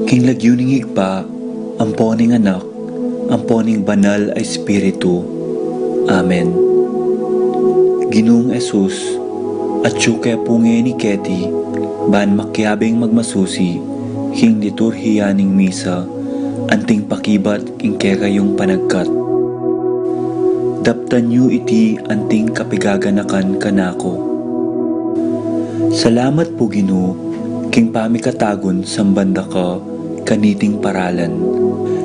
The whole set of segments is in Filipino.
King lagyuning higpa, amponing anak, amponing banal ay espiritu. Amen. Ginoong Esus, at syuke punge ni Keti, ban makyabing magmasusi, king liturhiyaning misa, anting pakibat king kekayong panagkat. Daptan yu iti anting kapigaganakan kanako. Salamat po Ginoo, king pamikatagon sambanda ka, kaniting paralan.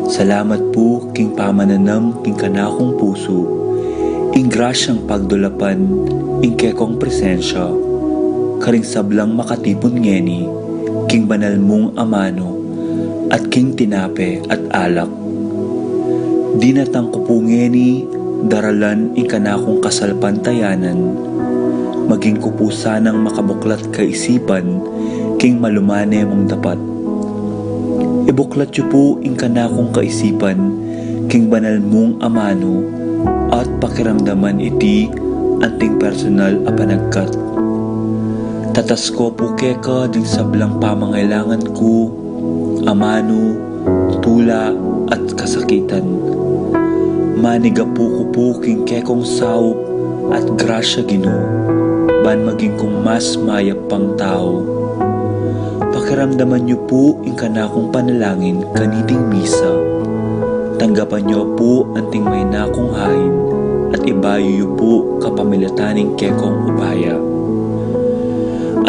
Salamat po king pamananam king kanakong puso, ing grasyang pagdulapan, ing kekong presensya, karing sablang makatipon ngeni, king banal mong amano, at king tinape at alak. Dinatang ko po ngeni, daralan ing kanakong kasalpantayanan, maging ko po sanang makabuklat kaisipan, king malumane mong dapat. Ibuklat yu po ing kanakong kaisipan, king banal mong amano, at pakiramdaman iti anting personal a panagkat. Tatas ko po keka ding sablang pamangailangan ko, amano, tula at kasakitan. Maniga po ko po king kekong saup at grasya Ginoo, ban maging kong mas mayap pang tao. Pakiramdaman niyo po ing kanakong panalangin kaniting misa. Tanggapan niyo po anting may nakong hain at ibayo niyo po kapamilataning kekong upaya.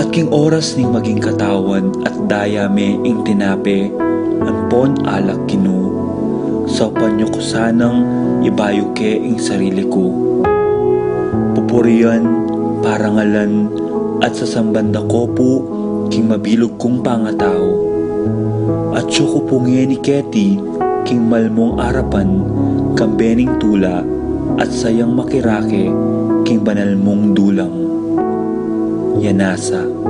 At king oras ning maging katawan at dayame ing tinape, anpon alak Ginoo. Saupan niyo ko sanang ibayo ke ing sarili ko. Pupurian, parangalan, at sasambanda ko po king mabilog kong pangatao. At siyo ko po ni Keti, king malmong arapan, kambening tula, at sayang makirake, king banal mong dulang. Yanasa.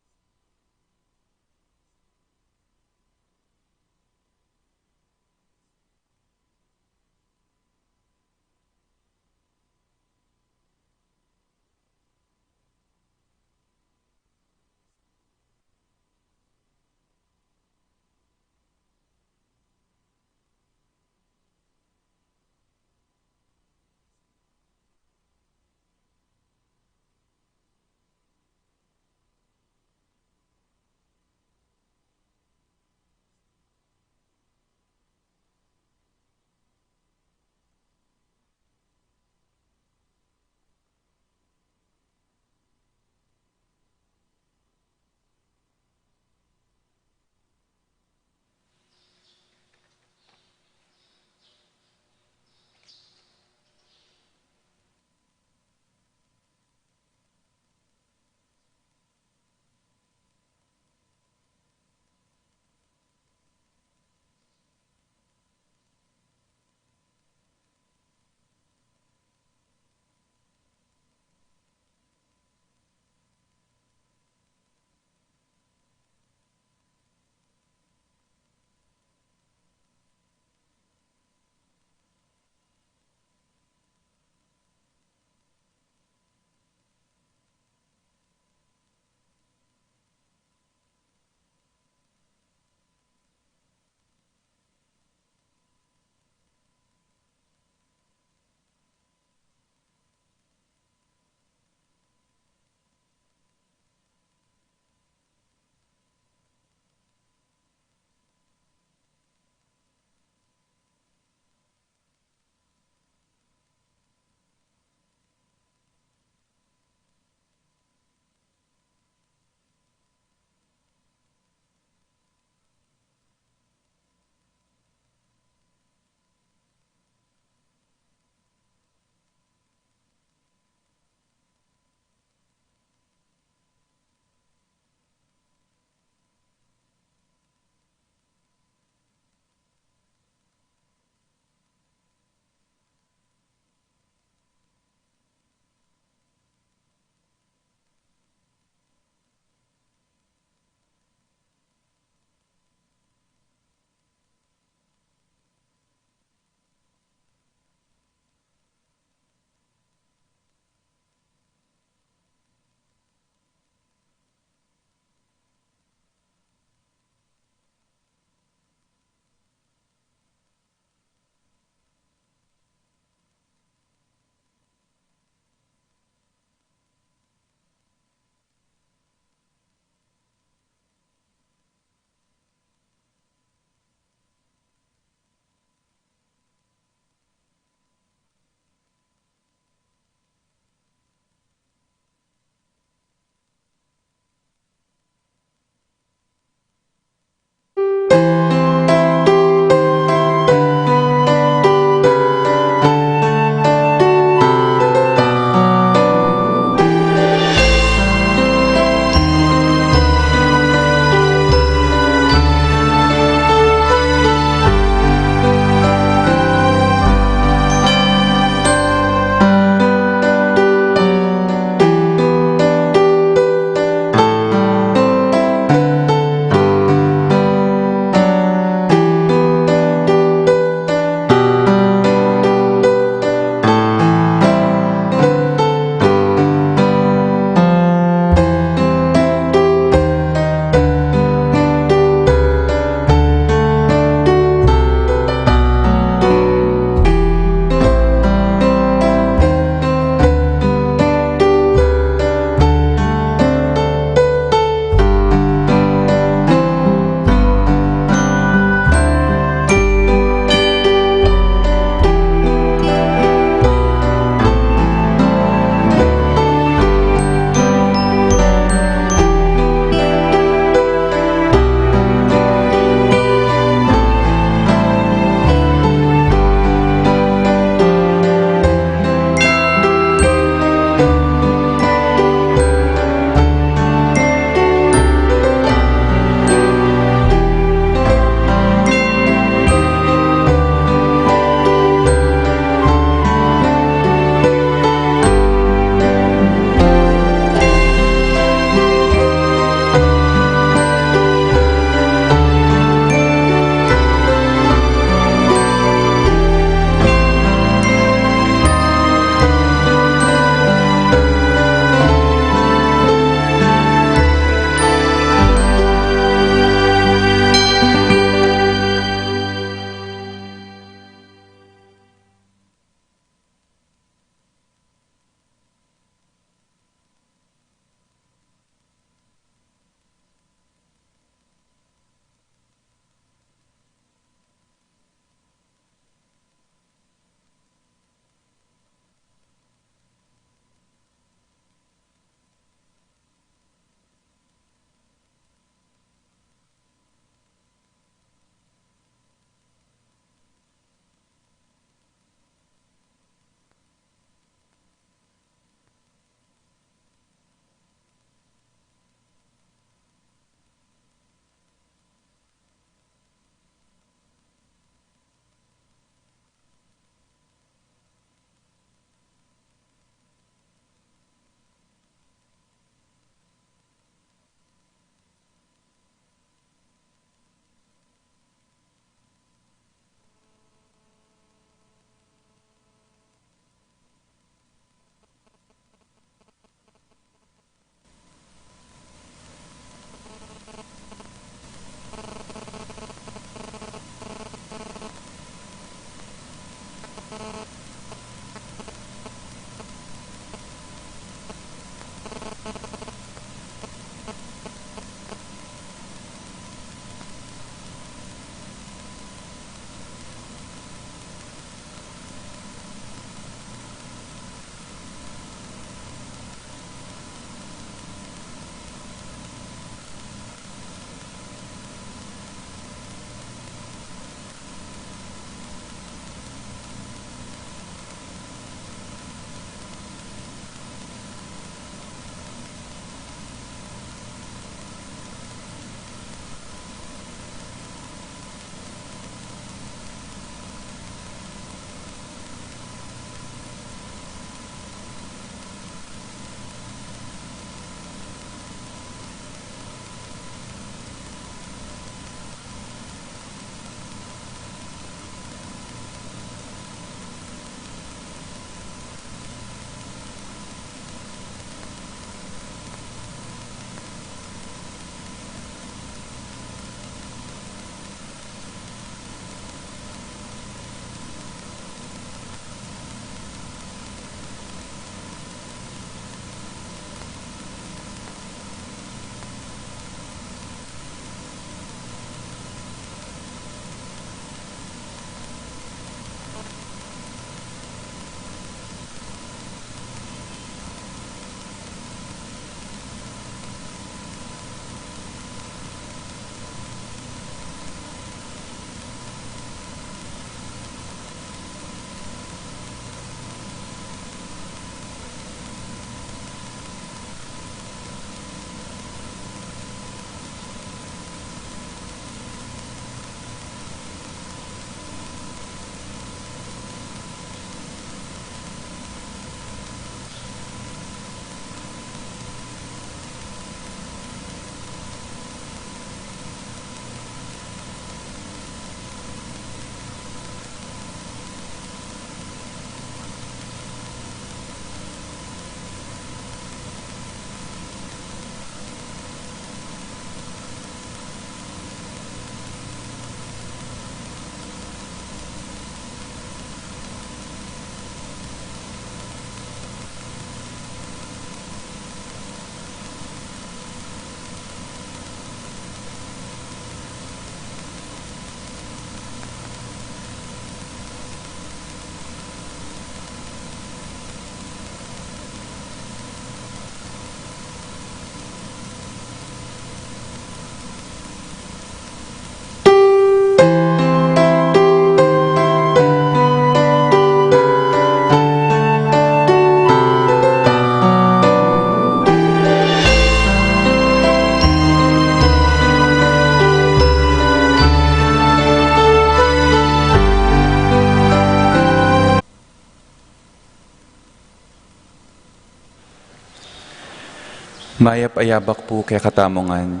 Mayap ayabak po kay katamongan,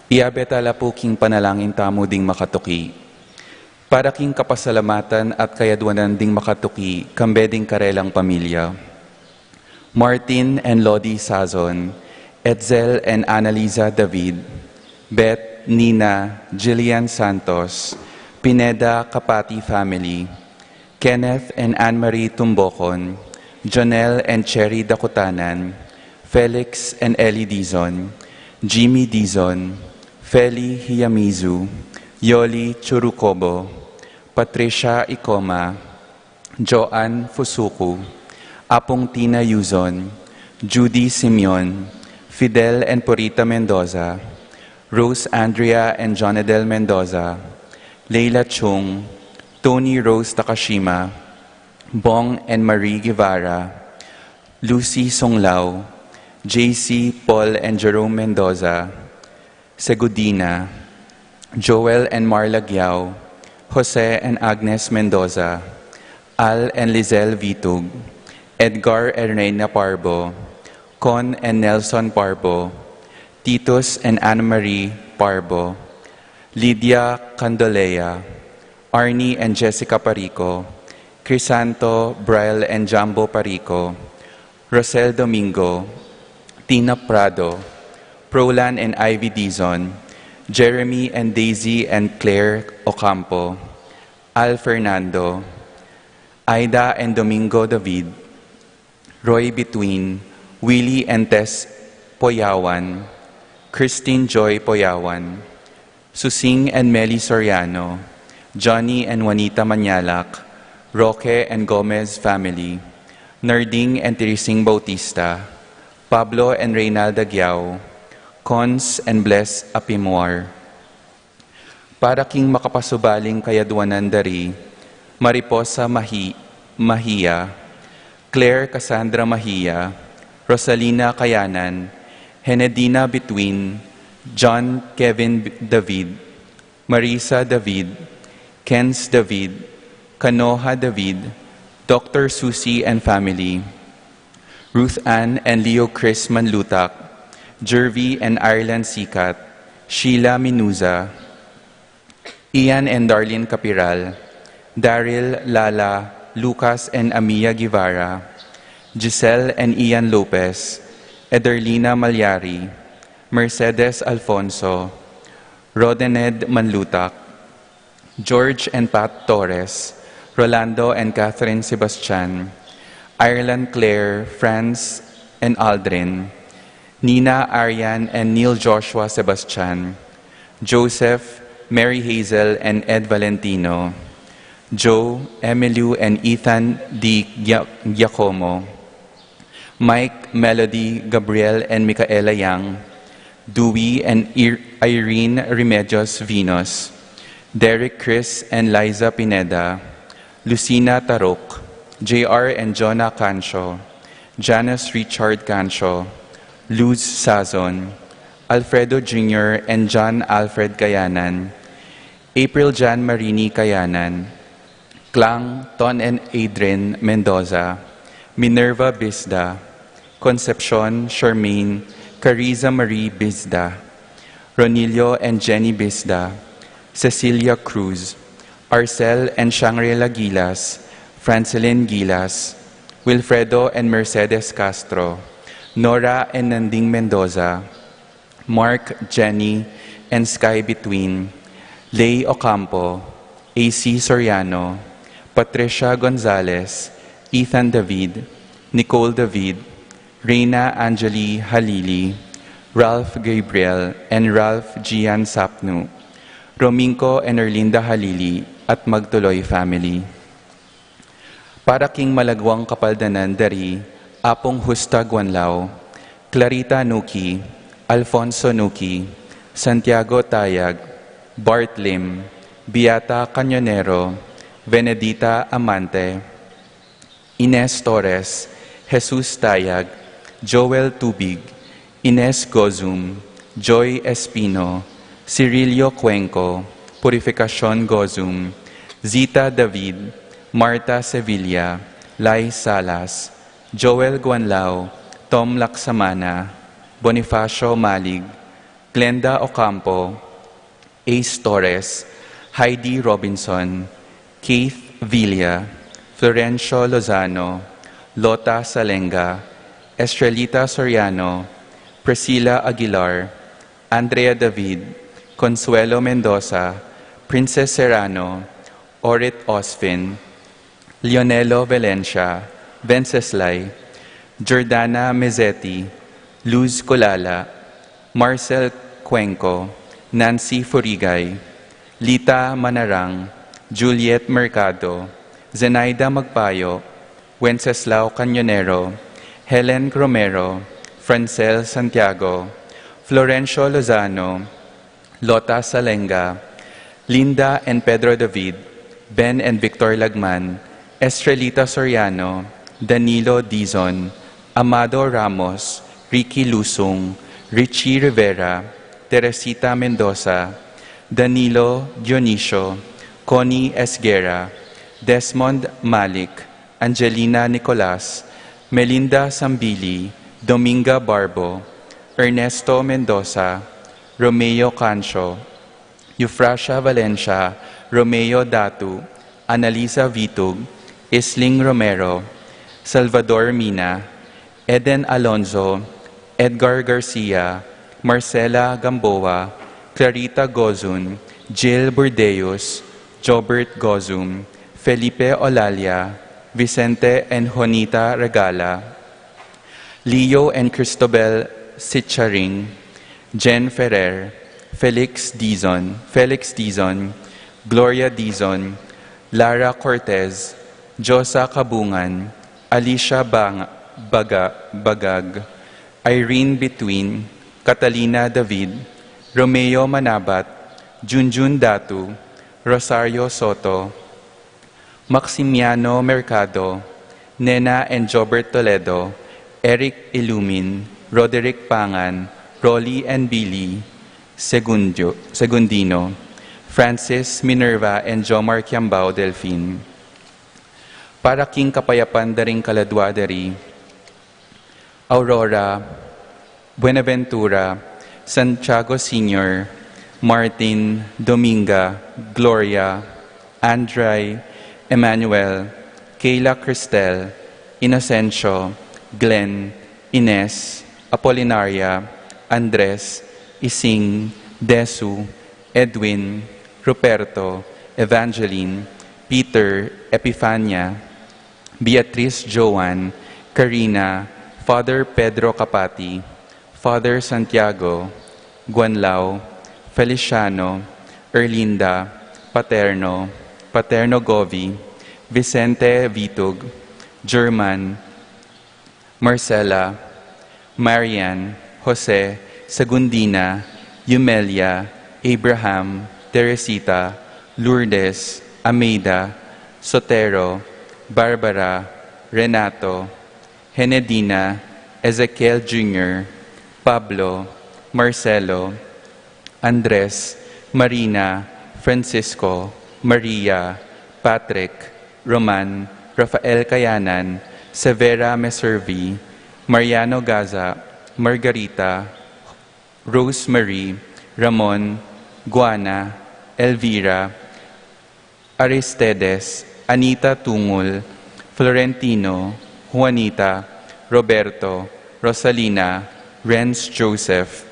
iabetala po king panalangin tamo ding makatuki. Para king kapasalamatan at kayadwanan ding makatuki, kambeding karelang pamilya. Martin and Lodi Sazon, Etzel and Annalisa David, Beth, Nina, Jillian Santos, Pineda Kapati family, Kenneth and Anne-Marie Tumbocon, Jonel and Cherry Dakutanan, Felix and Ellie Dizon, Jimmy Dizon, Feli Hiyamizu, Yoli Churukobo, Patricia Ikoma, Joanne Fusuku, Apong Tina Yuzon, Judy Simeon, Fidel and Purita Mendoza, Rose Andrea and Jonadel Mendoza, Leila Chung, Tony Rose Takashima, Bong and Marie Guevara, Lucy Songlao, JC, Paul and Jerome Mendoza, Segudina, Joel and Marla Giao, Jose and Agnes Mendoza, Al and Lizelle Vitug, Edgar and Reina Parbo, Con and Nelson Parbo, Titus and Anna-Marie Parbo, Lydia Candolea, Arnie and Jessica Parico, Crisanto, Brian and Jambo Parico, Rosel Domingo, Tina Prado, Prolan and Ivy Dizon, Jeremy and Daisy and Claire Ocampo, Al Fernando, Aida and Domingo David, Roy Between, Willie and Tess Poyawan, Christine Joy Poyawan, Susing and Melly Soriano, Johnny and Juanita Manyalak, Roque and Gomez family, Nerding and Teresing Bautista, Pablo and Reynalda Giao, Cons and Bless Apimwar. Para king makapasubaling kayadwanan dari, Mariposa Mahia, Claire Cassandra Mahia, Rosalina Kayanan, Henedina Between, John Kevin David, Marisa David, Kens David, Kanoha David, Dr. Susie and family, Ruth Ann and Leo Chris Manlutak, Jervy and Ireland Sikat, Sheila Minuza, Ian and Darlene Capiral, Daryl, Lala, Lucas and Amia Guevara, Giselle and Ian Lopez, Ederlina Malyari, Mercedes Alfonso, Rodened Manlutak, George and Pat Torres, Rolando and Catherine Sebastian, Ireland Claire, Franz and Aldrin, Nina Arian and Neil Joshua Sebastian, Joseph, Mary Hazel and Ed Valentino, Joe, Emilio and Ethan D. Giacomo, Mike, Melody, Gabriel and Micaela Yang, Dewey and Irene Remedios Vinos, Derek Chris and Liza Pineda, Lucina Tarok, JR and Jonah Cancho, Janice Richard Cancho, Luz Sazon, Alfredo Jr. and John Alfred Kayanan, April Jan Marini Kayanan, Klang, Ton and Adrian Mendoza, Minerva Bisda, Concepcion Charmaine, Cariza Marie Bisda, Ronilio and Jenny Bisda, Cecilia Cruz, Arcel and Shangri-La Gilas, Francelyn Gilas, Wilfredo and Mercedes Castro, Nora and Nanding Mendoza, Mark, Jenny, and Sky Between, Lay Ocampo, AC Soriano, Patricia Gonzalez, Ethan David, Nicole David, Reina Angeli Halili, Ralph Gabriel, and Ralph Gian Sapnu, Rominko and Erlinda Halili, at Magtuloy family. Para king malagwang kapaldanan dari, Apong Husta Guanlao, Clarita Nuki, Alfonso Nuki, Santiago Tayag, Bart Lim, Beata Cañonero, Venedita Amante, Ines Torres, Jesus Tayag, Joel Tubig, Ines Gozum, Joy Espino, Cirilio Cuenco, Purificacion Gozum, Zita David, Marta Sevilla, Lai Salas, Joel Guanlao, Tom Laksamana, Bonifacio Malig, Glenda Ocampo, Ace Torres, Heidi Robinson, Keith Villa, Florencio Lozano, Lota Salenga, Estrelita Soriano, Priscilla Aguilar, Andrea David, Consuelo Mendoza, Princess Serrano, Orit Osfin, Leonelo Valencia, Venceslay, Jordana Mezzetti, Luz Colala, Marcel Cuenco, Nancy Furigay, Lita Manarang, Juliet Mercado, Zenaida Magpayo, Wenceslao Cañonero, Helen Romero, Francel Santiago, Florencio Lozano, Lota Salenga, Linda and Pedro David, Ben and Victor Lagman, Estrelita Soriano, Danilo Dizon, Amado Ramos, Ricky Lusung, Richie Rivera, Teresita Mendoza, Danilo Dionisio, Connie Esguera, Desmond Malik, Angelina Nicolas, Melinda Sambili, Dominga Barbo, Ernesto Mendoza, Romeo Cancho, Eufrasia Valencia, Romeo Datu, Analisa Vitug, Isling Romero, Salvador Mina, Eden Alonzo, Edgar Garcia, Marcela Gamboa, Clarita Gozun, Jill Burdeos, Jobert Gozum, Felipe Olalia, Vicente and Jonita Regala, Leo and Cristobal Sitcharing, Jen Ferrer, Felix Dizon, Gloria Dizon, Lara Cortez, Josa Kabungan, Alicia Bagag, Irene Between, Catalina David, Romeo Manabat, Junjun Datu, Rosario Soto, Maximiano Mercado, Nena and Jobert Toledo, Eric Ilumin, Roderick Pangan, Rolly and Billy Segundino, Francis Minerva and Jomar Kiambao Delfin. Para King Kapayapan Daring Kaladwadari, Aurora, Buenaventura, Santiago Sr., Martin, Dominga, Gloria, Andrei, Emmanuel, Kayla Cristel, Inocencio, Glenn, Ines, Apolinaria, Andres, Ising, Desu, Edwin, Ruperto, Evangeline, Peter, Epifania, Beatrice Joan, Karina, Father Pedro Capati, Father Santiago, Guanlao, Feliciano, Erlinda, Paterno Govi, Vicente Vitug, German, Marcela, Marian, Jose, Sagundina, Yumelia, Abraham, Teresita, Lourdes, Ameida, Sotero, Barbara, Renato, Henedina, Ezekiel Jr., Pablo, Marcelo, Andres, Marina, Francisco, Maria, Patrick, Roman, Rafael Kayanan, Severa Meservi, Mariano Gaza, Margarita, Rosemary, Ramon, Guana, Elvira, Aristedes, Anita Tungul, Florentino, Juanita, Roberto, Rosalina, Renz Joseph,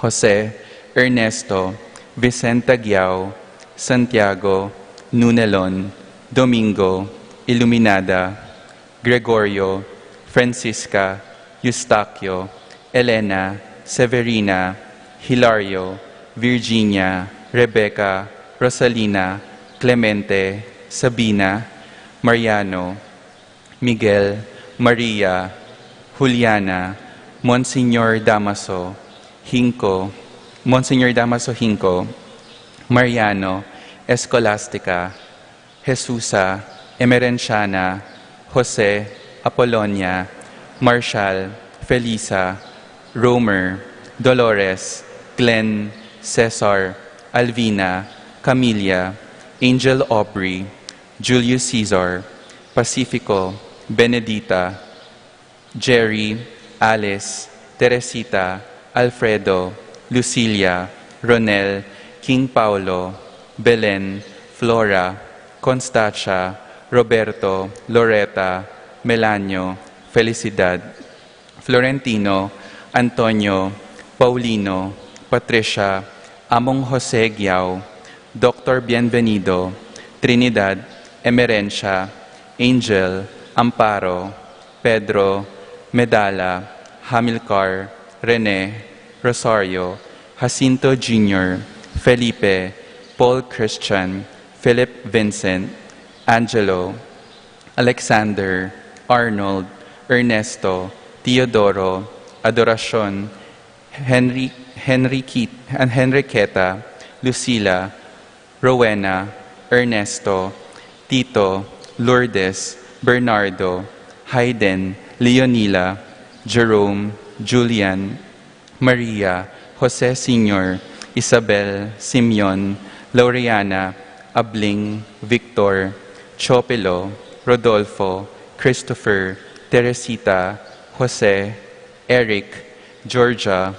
Jose, Ernesto, Vicenta Giao, Santiago, Nunelon, Domingo, Iluminada, Gregorio, Francisca, Eustaquio, Elena, Severina, Hilario, Virginia, Rebecca, Rosalina, Clemente, Sabina, Mariano, Miguel, Maria, Juliana, Monsignor Damaso Hinco, Mariano, Escolastica, Jesusa, Emerenciana, Jose, Apolonia, Marshall, Felisa, Romer, Dolores, Glenn, Cesar, Alvina, Camilla, Angel Aubrey, Julius Caesar, Pacifico, Benedita, Jerry, Alice, Teresita, Alfredo, Lucilia, Ronel, King Paulo, Belen, Flora, Constancia, Roberto, Loretta, Melanio, Felicidad, Florentino, Antonio, Paulino, Patricia, Among Jose Giao, Dr. Bienvenido, Trinidad, Emerencia, Angel, Amparo, Pedro, Medala, Hamilcar, Rene, Rosario, Jacinto Jr., Felipe, Paul Christian, Philip Vincent, Angelo, Alexander, Arnold, Ernesto, Teodoro, Adoracion, Henriqueta, Lucila, Rowena, Ernesto, Tito, Lourdes, Bernardo, Hayden, Leonila, Jerome, Julian, Maria, Jose Sr., Isabel, Simeon, Laureana, Abling, Victor, Chopelo, Rodolfo, Christopher, Teresita, Jose, Eric, Georgia,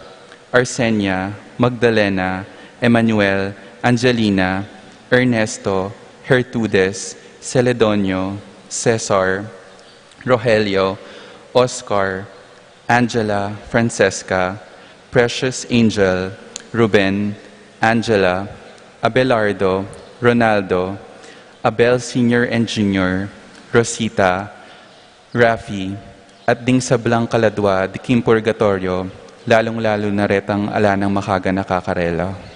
Arsenia, Magdalena, Emmanuel, Angelina, Ernesto, Hertudes, Celedonio, Cesar, Rogelio, Oscar, Angela, Francesca, Precious Angel, Ruben, Angela, Abelardo, Ronaldo, Abel Sr. and Jr., Rosita, Rafi, at ding sablang kaladwa, diking purgatorio, lalong-lalo na retang alanang makaga nakakarela.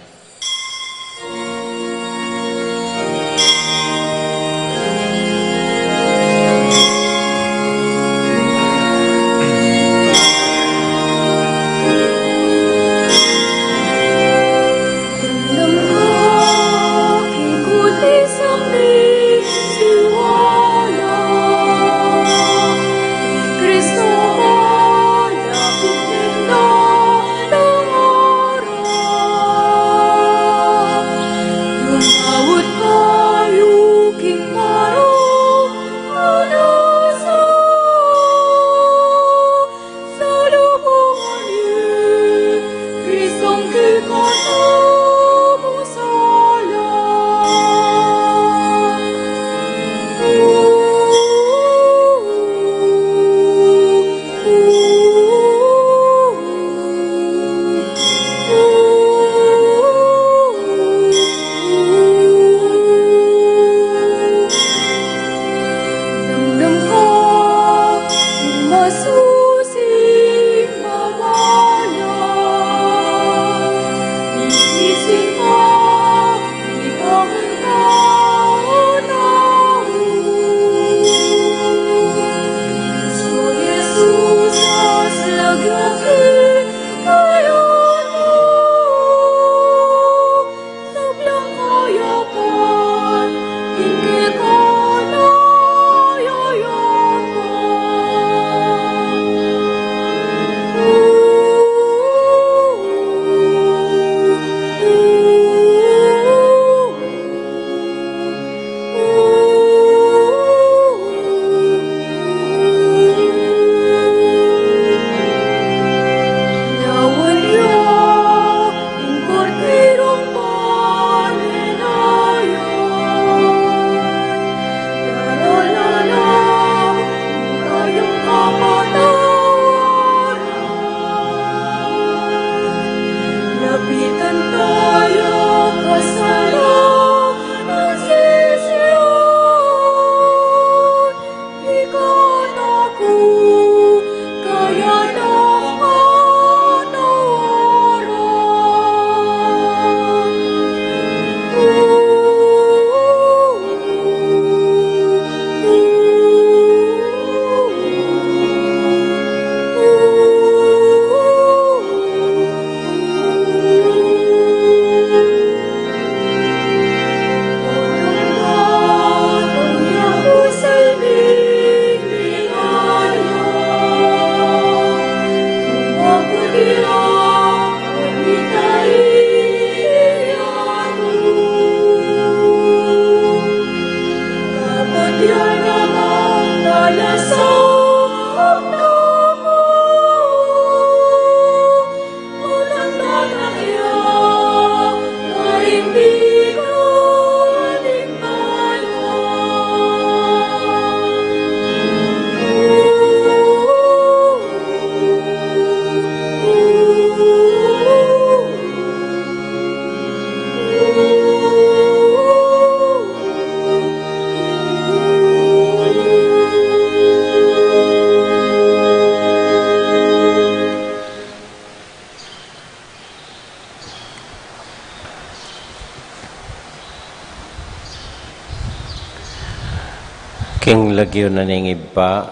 King lagyo na ningibba,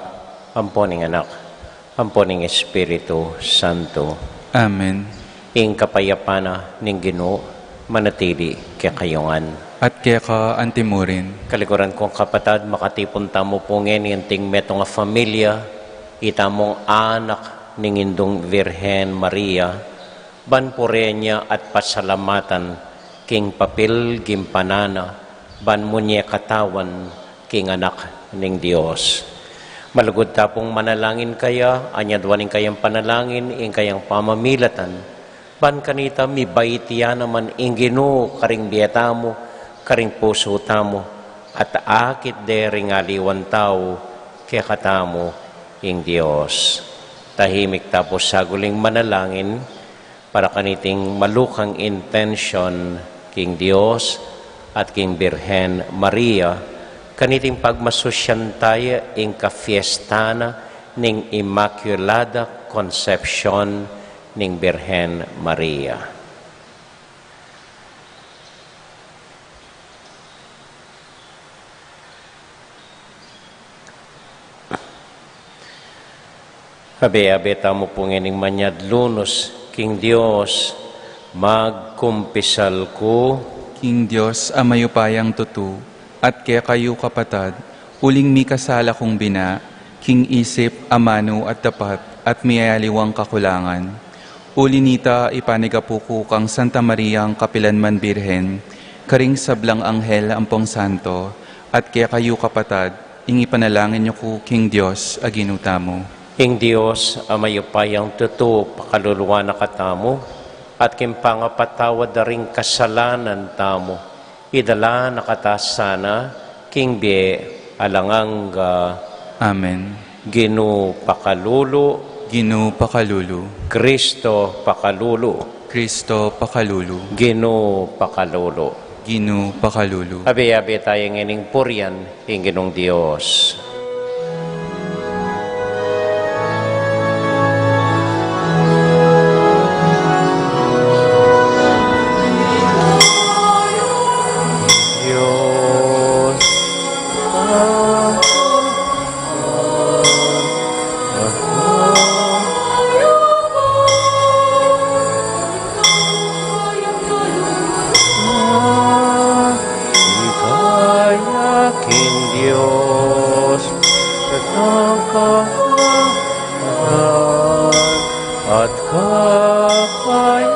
amponing anak, amponing Espiritu Santo. Amen. Ing kapayapana ning Ginoo manatili kay kayongan. At kaya ka antimurin, Kalikuran kong kapatad, makatipon tamo pungen yenting meto nga familia, itamong anak ning indong Virhen Maria, banpurenya at pasalamatan, king papil gimpanana, ban munye katawan, king anak ning Dios. Malugod tapong manalangin kaya, anyadwaning kayang panalangin, ing kayang pamamilatan, ban kanita mi baitiya naman ing Ginoo karing biyata mo, karing puso tamo, at akit dering aliwan tao, kaya katamo ing Dios. Tahimik tapos saguling manalangin, para kaniting malukang intention king Dios at king Birhen Maria, kaniting pagmasusyantaya ing kafiestana ning Immaculada Concepcion ning Birhen Maria. Abe-abe tamo pong ining manyadlunos, King Dios, magkumpisal ko, King Diyos, amayupayang tutu, at kaya kayo kapatad, uling mi kasala kong bina, King isip, amano at tapat, at miyayaliwang kakulangan. Uli nita ipanigapuko kang Santa Maria ang Kapilanman Birhen, karing sablang anghel ampong santo, at kaya kayo kapatad, ing ipanalangin niyo ko, King Diyos, aginuta mo. King Dios, amayupayang tutu, pakaluluwa na katamo, at kimpangapatawad na rin kasalanan tamo. Idala nakatasana, King Bie, alanganga, Amen. Ginu pakalulu, Ginu pakalulu, Kristo pakalulu, Kristo pakalulu, Ginu pakalulu. Ginu pakalulu. Abi-abi tayong ining purian, ing Ginong Diyos. At kakayapan,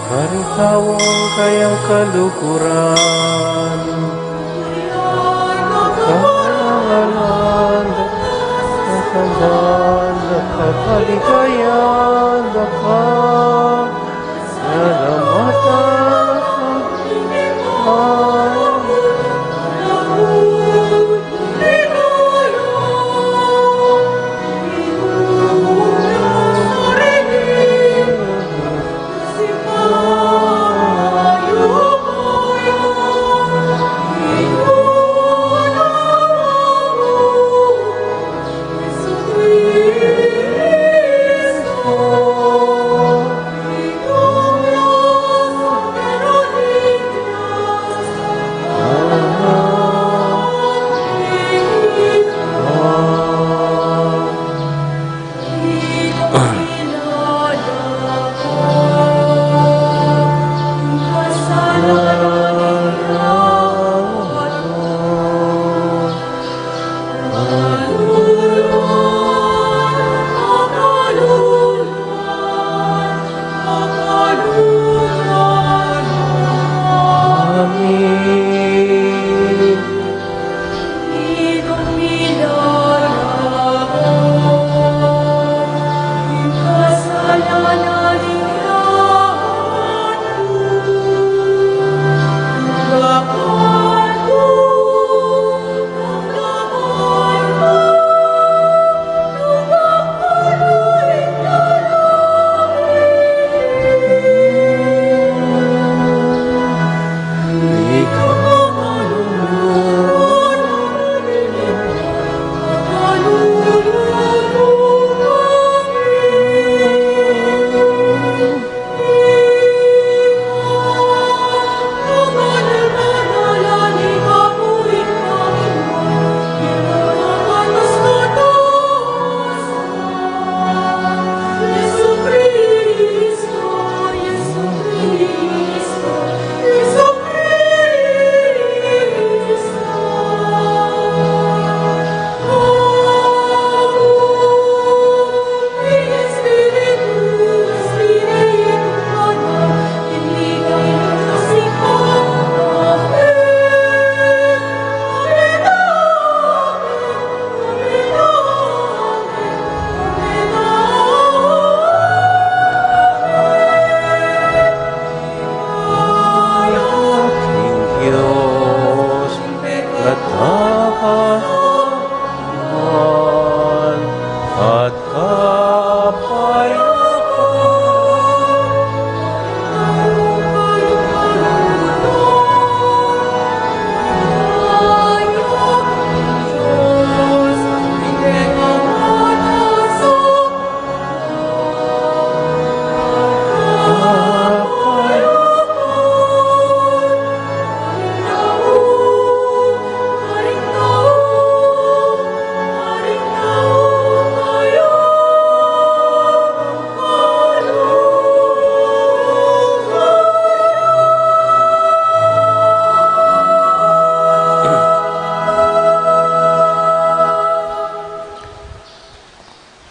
karikawang kayang kalukuran, kalangalan, nakalan, nakapaligayan, salamatan,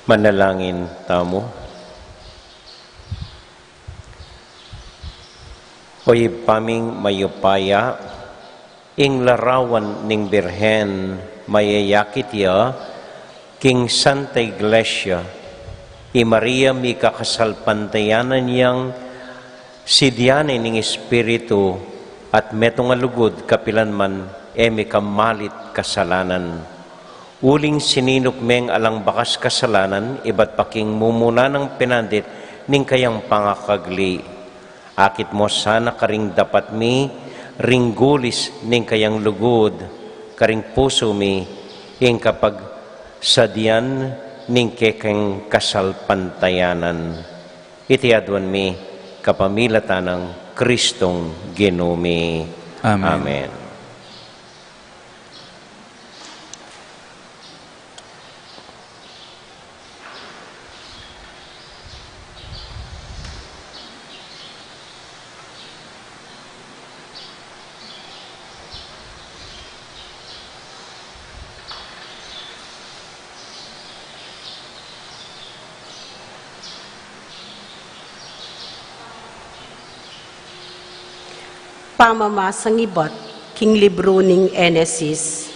Manalangin tamo. Oy paming mayupaya, ing larawan ning Birhen mayayakit ya, king Santa Iglesia, i Maria mi kakasalpantayanan yang sidyane ning Espiritu at metong alugod kapilan man emi kamalit kasalanan. Uling sininok meng alang bakas kasalanan, iba't paking mumuna ng pinandit ning kayang pangakagli. Akit mo sana karing dapat mi, ringgulis ning kayang lugod, karing puso mi, ing kapag sadyan ning kekeng kasalpantayanan. Itiadwan mi, kapamilatan ng Kristong Ginumi. Amen. Amen. Pamamasang ibat, king libro ning Enesis.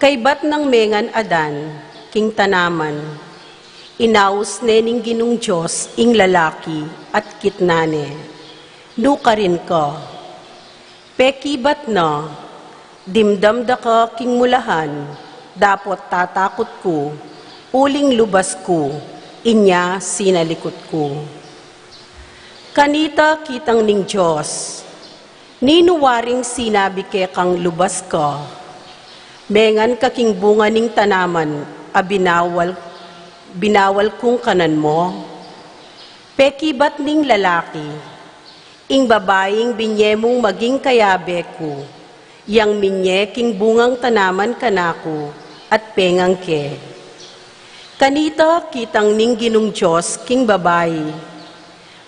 Kaybat ng mengan adan, king tanaman, inaus nening ginung Diyos ing lalaki at kitnane. Nuka rin ka. Pekibat na, dimdam da ka king mulahan, dapot tatakot ko, uling lubas ko, inya sinalikot ko. Kanita kitang ning Diyos, ninuwaring sinabi ke kang lubas ka, mengan kaking bunga ning tanaman, binawal kung kanan mo. Pekibat ning lalaki, ing babaeng binyemong maging kayabe ko, yang minye king bungang tanaman kanako, at pengang ke. Kanita kitang ning ginung Diyos king babae,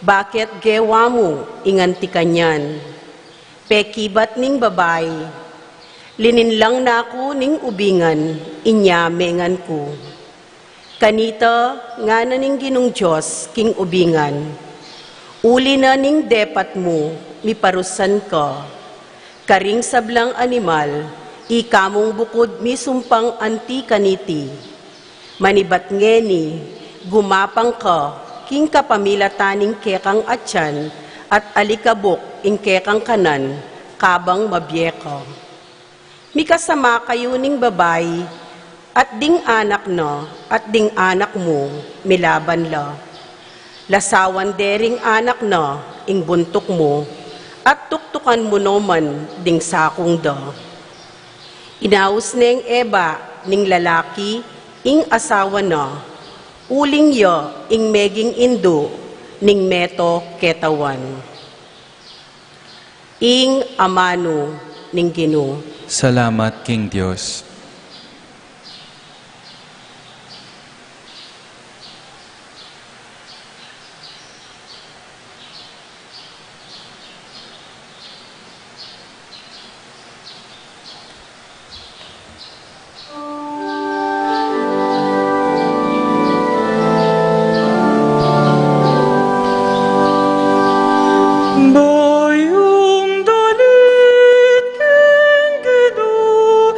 bakit gewa mo inganti kanyan? Pekibat ning babae, lininlang na ako ning ubingan, inya mengan ko. Kanita nga na ning ginung Diyos king ubingan, uli na ning depat mo, miparusan ka. Karing sablang animal, ikamong bukod misumpang anti kaniti. Manibat ngeni, gumapang ka, king kapamilataning kekang atyan at alikabok ing kekang kanan, kabang mabyeka. Mikasama kayo ning babae, at ding anak na, at ding anak mo, milaban la. Lasawan dering anak na, ing buntok mo, at tuktukan mo noman, ding sakong da. Inaus neng Eba, ning lalaki, ing asawa na, uling yo ing meging indo ning meto ketawan. Ing amano ning Ginoo. Salamat, King Diyos. Bayong dalit king Ginoo,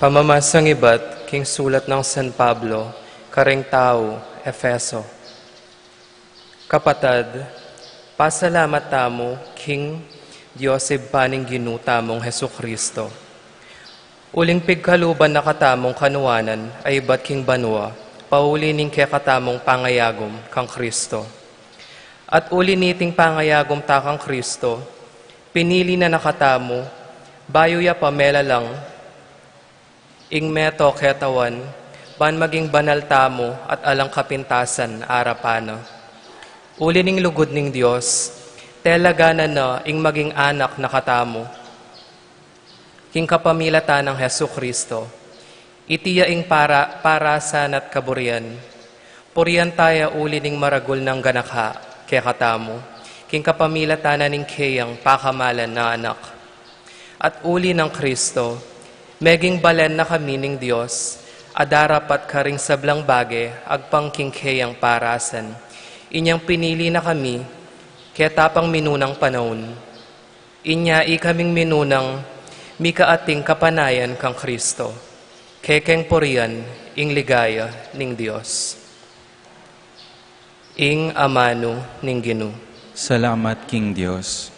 Pamamasang iba't king sulat ng San Pablo, kareng tao, Efeso. Kapatad, pasalamat tamo, King Dioseb paning ginuta mong Heso Kristo. Uling pigkaluban na katamong kanuanan ay iba't king banwa, pauli ning kaya katamong pangayagom kang Kristo. At uli niting pangayagom ta kang Kristo, pinili na nakatamo, bayo ya pamela lang, ing meto ketawan, ban maging banal tamo at alang kapintasan arapana. Uli ning lugod ning Dios, telagana na ing maging anak na katamo. King kapamilata ng Heso Kristo, itiya ing parasan at kaburian. Purian taya uli ning maragul ng ganakha, kaya katamo. King kapamilata na ning kayang pakamalan na anak. At uli ng Kristo, meging balen na kami ning Diyos, adarapat karing sablang bage, agpangking kayang parasan. Inyang pinili na kami, kaya tapang minunang panahon. Inya kaming minunang, mika ating kapanayan kang Kristo. Kekeng purian, ing ligaya ning Diyos. Ing amano ning Ginu. Salamat, King Diyos.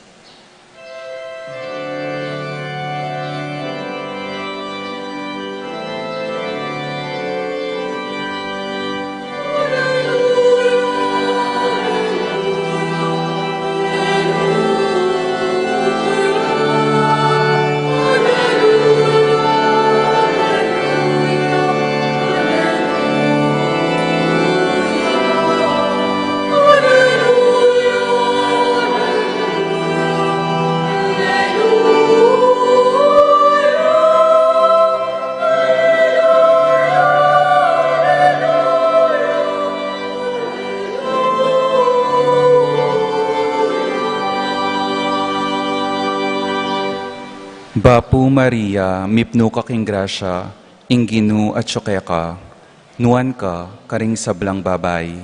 Bapu Maria, mipno ka king grasya, ingginu at syokeka, nuan ka, karing sablang babay.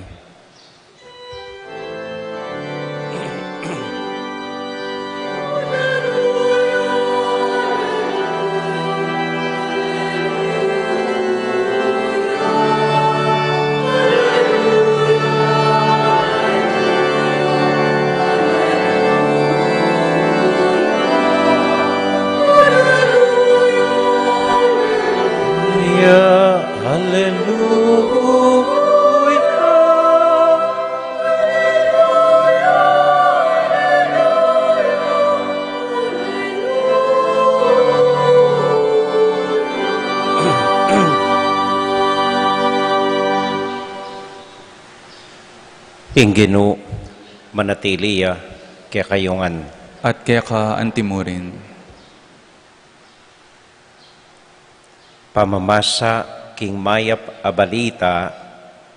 Ingginu, manatiliya, kaya kayungan. At kaya ka antimurin. Pamamasa, king mayap abalita,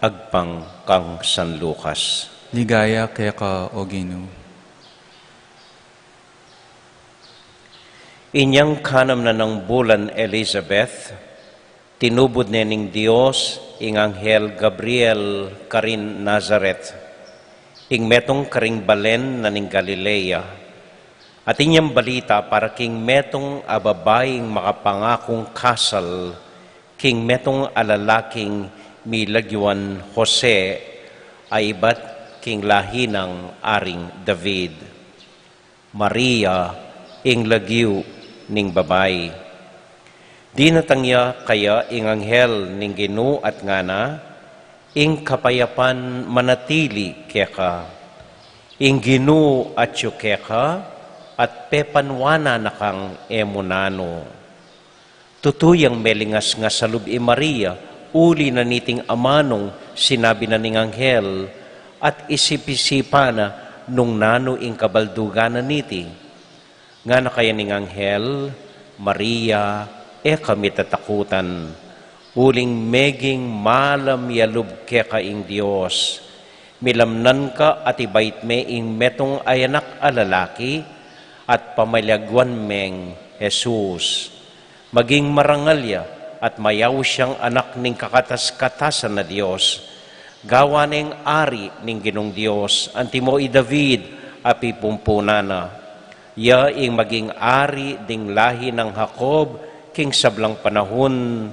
agpang kang San Lucas. Ligaya kaya ka, O Ginu. Inyang kanam na ng bulan Elizabeth, tinubod nening Diyos, ing Anghel Gabriel karin Nazareth, ing metong karing balen na ning Galilea, at inyang balita para king metong ababaying makapangakong kasal, king metong alalaking milagyuan Jose, ay iba't king lahi ng aring David. Maria, ing lagyu ning babay. Di natangya kaya ing anghel ning Ginu at ngana, ing kapayapan manatili keka, ing Ginu at keka, at pepanwana na kang emunano. Tutuyang melingas nga salub Maria, uli na niting amanong sinabi na ning anghel, at isip-isipa na nung nano ing kabaldugan na niti. Nga na kaya ning anghel, Maria, kami tatakutan, uling meging malam yalub keka ing Diyos. Milamnan ka at ibait me ing metong ayanak alalaki, at pamalyagwan meng Jesus. Maging marangalya at mayaw siyang anak ning kakatas-katasan na Diyos. Gawa ning ari ning Ginong Diyos, antimo i David, api pumpunana. Ya ing maging ari ding lahi ng Jacob, king sablang panahon,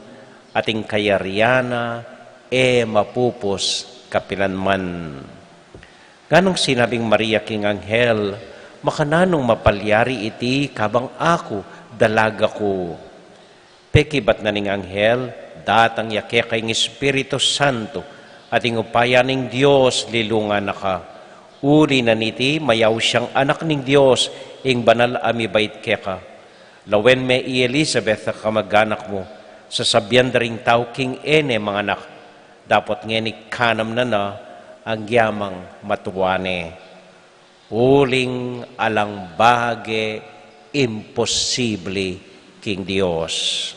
ating kayariana, mapupos kapilanman. Ganong sinabing Maria king Anghel, makananong mapalyari iti kabang ako, dalaga ko. Pekibat na ning Anghel, datang yake kay ng Espiritu Santo, ating upayaning Diyos, lilungan na ka. Uri na niti, mayaw siyang anak ning Diyos, ing banal amibait keka. Lawen me i Elizabeth a kamag-anak mo, sasabyan daring tao king mga anak, dapat ngenik kanam na ang yamang matuwane. Uling alang bahage, imposible king Diyos.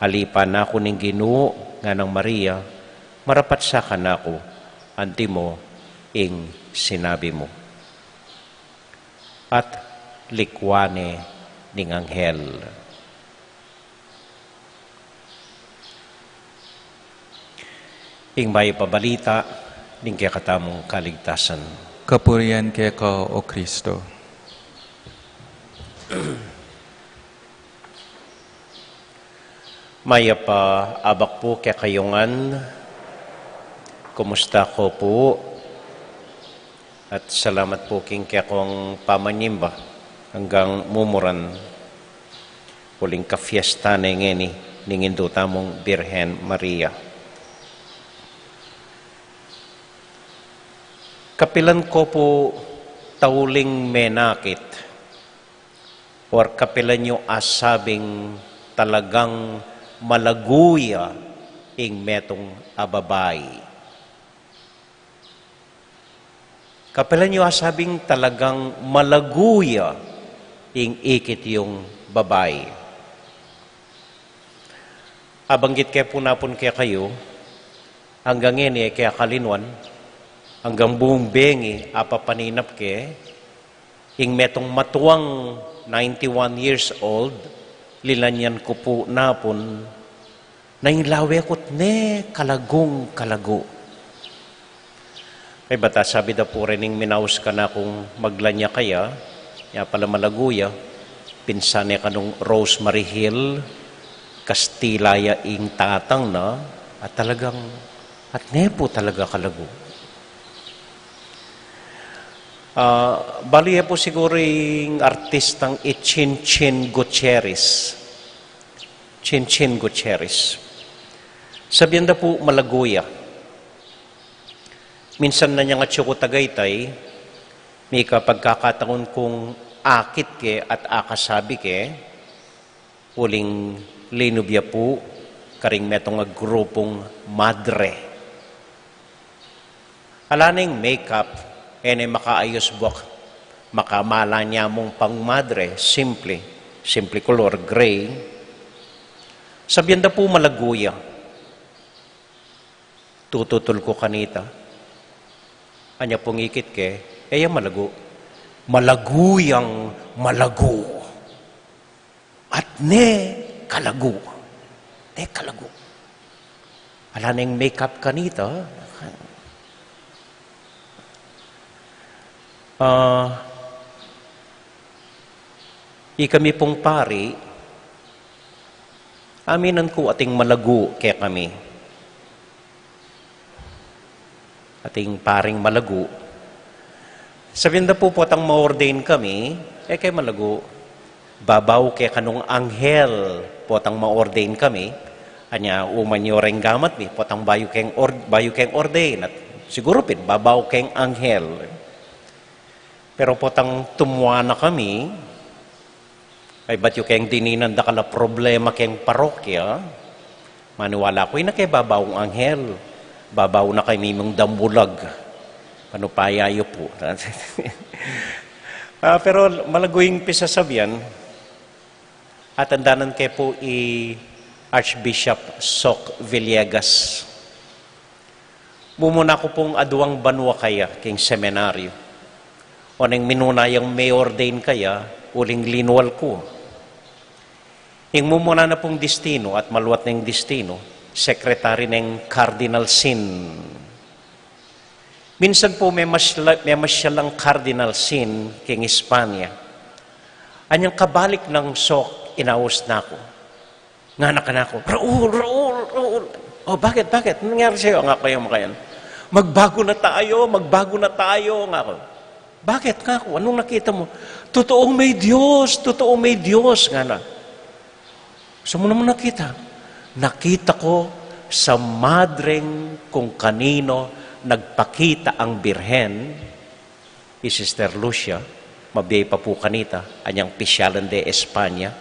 Alipan ako ning Ginoo nga ng Maria, marapat sa kanako, anti mo, ing sinabi mo. At likwane ning Anghel. Ing may pabalita, ning kakatamong kaligtasan. Kapurian kay ka, O Kristo. Maya pa abak po kaya kayungan. Kumusta ko po? At salamat po king kaya kong pamanimba hanggang mumuran. Uling ka-fiesta na ngeni ningindo tamong Birhen Maria. Kapilan ko po tauling menakit or kapilan nyo asabing talagang malaguya ing metong ababay. Kapilan nyo asabing talagang malaguya ing ikit yung babay. Abanggit kaya po napon kaya kayo, hanggang ini kaya kalinwan, hanggang buong bengi, apapaninap ke, ing metong matuwang 91 years old, lilanyan ko po napon, na yung lawekot ne kalagong kalago. May bata sabi da po rin minaus ka na kung maglanya kaya, ya pala malaguya, pinsane ka nung Rosemary Hill, Kastilaya ing tatang na, at talagang, at ne po talaga kalago. Baliya po siguro yung artistang Chinchin Gutierrez. Chinchin Gutierrez. Sabihan na po malaguya. Minsan na niya nga tsyo ko tagaytay, may kapagkakataon kung akit ke at akasabi ke, uling linubya po, karing metong grupong madre. Alaning makeup, ene makaayos buwak, makamala niya mong pang madre, simple color, gray. Sabihan na po malaguya. Tututol ko kanita. Anya pong ikit ke, malago. Malaguyang malago. At ne kalago. Ne kalago. Ala neng makeup kanita. Kami pong pari, aminan ko ating malago kaya kami. Ating paring malago. Sabihin na po potang ma-ordain kami, kay malago. Babaw kay kanong anghel, potang ma-ordain kami. Anya, umanyo ring gamat mi, potang bayo keng ordain. At siguro pin, babaw keng anghel. Pero potang tumuwa na kami, ay ba't yung keng dininan da kala problema keng parokya, maniwala ko, na kay babawang anghel. Babaw na kay mimong dambulag. Panupayayo po. Pero malaguing pisasabihan, at andanan kay po Archbishop Soc Villegas. Mumuna ko pong aduang banwa kaya, king seminaryo. O nang minunayang may ordain kaya, uling linwal ko. Yung mumuna na pong destino at maluwat ng destino, sekretary ng Cardinal Sin. Minsan po may masyalang Cardinal Sin king Espanya. Anyang kabalik ng Soc inawas na ako. Nganak ka na ako, Raul. Oh, bakit? Anong nangyari sa'yo? Nga kayo makayan. Magbago na tayo. Nga ako. Bakit nga ako? Anong nakita mo? Totoong may Diyos. Nga na. Saan mo naman nakita? Nakita ko sa madreng kung kanino nagpakita ang Birhen, si Sister Lucia, mabiyay pa po kanita, anyang pisyalan de Espanya,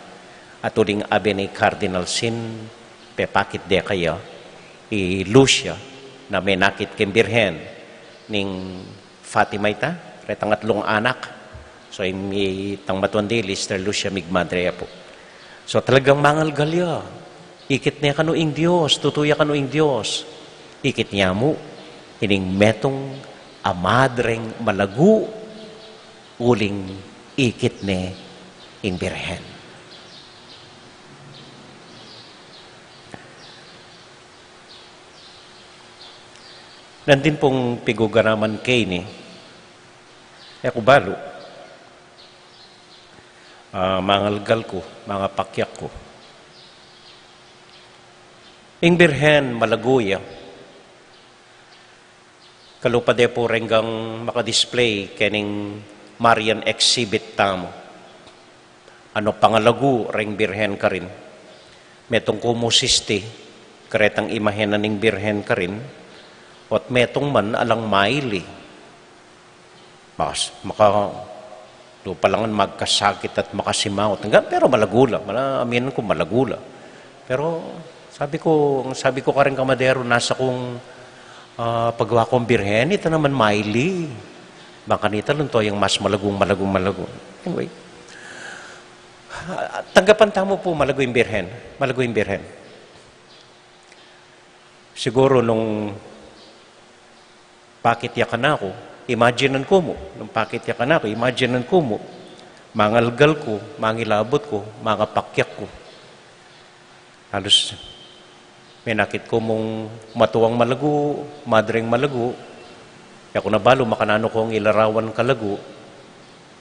at uling abe ni Cardinal Sin, pepakit de kaya, Lucia, na may nakit king Birhen, ning Fatima ita, retang atlong anak, so may tang matwandi, Sister Lucia Migmadrea po. So talagang mangal galya, ikit niya kanuing Diyos, tutuya kanuing Diyos, ikit niya mo, hining metong amadreng malagu, uling ikit ne ing Birhen. Nandin pong pigugaraman kay ni, ako balo, mangalgal ko, mga pakyak ko. Ing Birhen malaguya, kalupade po renggang makadisplay kening Marian exhibit tamo. Ano pangalagu reng Birhen ka rin. Metong kumusiste, karetang imahen na ning Birhen ka rin, at metong man alang maili. Palangan magkasakit at makasimawot. Pero malagula. Aminan ko malagula. Pero sabi ko ka rin kamadero, nasa kong paggawa kong Birhen, ito naman maili. Baka nita lunto yung mas malagung. Anyway, tanggapan tamo po malago yung Birhen. Siguro nung pakit yakan ako, imaginean ko mo, mangalgal ko, mangilabot ko, mga pakyak ko. Halos may nakit ko mong matuwang malago, madreng malago, kaya kung nabalo, makanano kong ilarawan kalago,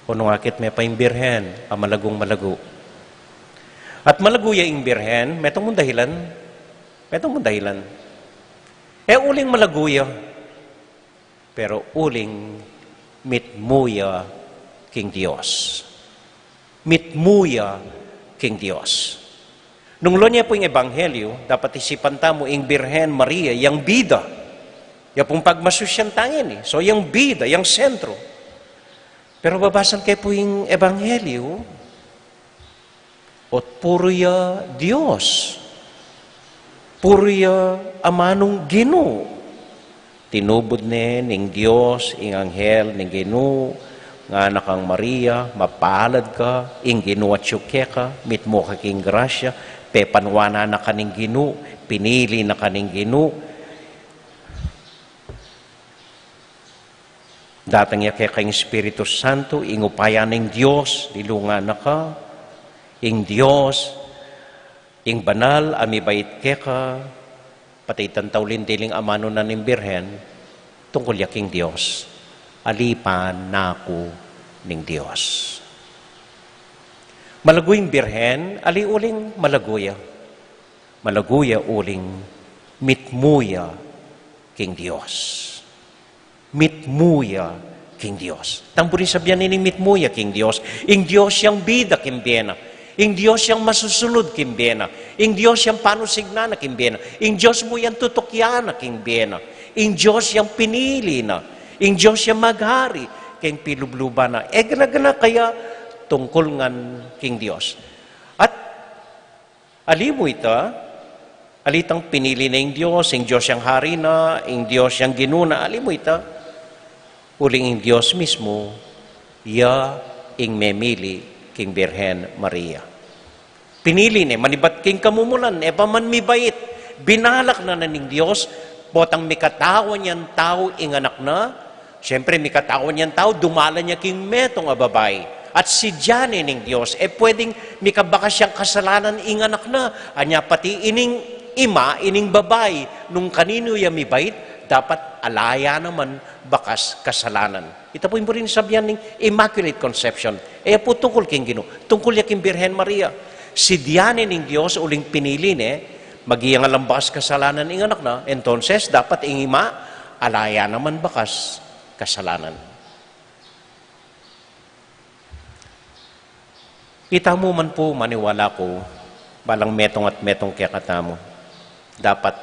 kung nung akit may pa yung Birhen, malagong malago. At malago yung Birhen, metong mong dahilan. Uling malaguya, pero uling mitmuya king Diyos. Nung lonya po yung Ebanghelyo, dapat isipan tamo yung Birhen Maria, yung bida. Yung pong pagmasusyan tangin. So yung bida, yung sentro. Pero babasan kayo po yung Ebanghelyo, at puro ya Diyos. Puro ya amanong Ginoo. Tinubod ning Diyos, ing anghel, ning Ginoo, nga anak ang Maria, mapalad ka, ing Ginoo at syuke ka, mitmo ka king grasya, pepanwana na kaning Ginoo, pinili na kaning Ginoo. Datang ya kay Espiritu Santo, ing upayan ng Diyos, dilungan na ka, ing Diyos, ing banal, amibait ka, pati tantawlin diling amano na ng Birhen, tungkol yaking Diyos, alipan na ako ng Diyos. Malaguing Birhen, aliuling malaguya. Malaguya uling mitmuya king Diyos. Mitmuya king Diyos. Tamburin sabihan ni mitmuya king Diyos. Ing Diyos yang bida king Biena. Ing Diyos yang masusunod king Biena. Ing Diyos yang panusigna na king Biena. Ing Diyos mo yang tutukyan na king Biena. Ing Diyos yang pinili na. Ing Diyos yang maghari king pilubluba na. Gana kaya tungkol ngan king Diyos. At alimo ita, alitang pinili na ing Diyos yang hari na, ing Diyos yang ginuna, alimo ita, uling ing Diyos mismo, ing memili king Birhen Maria. Pinili ni, manibat king kamumulan, paman mibait, binalak na ning Diyos, potang mikatawan yan tao ing anak na, siyempre mikatawan yan tao, dumala niya king metong ababay. At si Diyan ning Diyos, pwedeng mikabakas siyang kasalanan ing anak na, anya pati ining ima, ining babay, nung kanino yan mibait, dapat alaya naman bakas kasalanan. Ito po yung sabihan ng Immaculate Conception. Po tungkol king Ginoo, tungkol ya king Birhen Maria. sidyanin ng Diyos uling pinili ni, magiyang alam bakas kasalanan ng anak na, entonces dapat ingima, alaya naman bakas kasalanan. Ita mo man po, maniwala ko, balang metong at metong kaya kata mo, dapat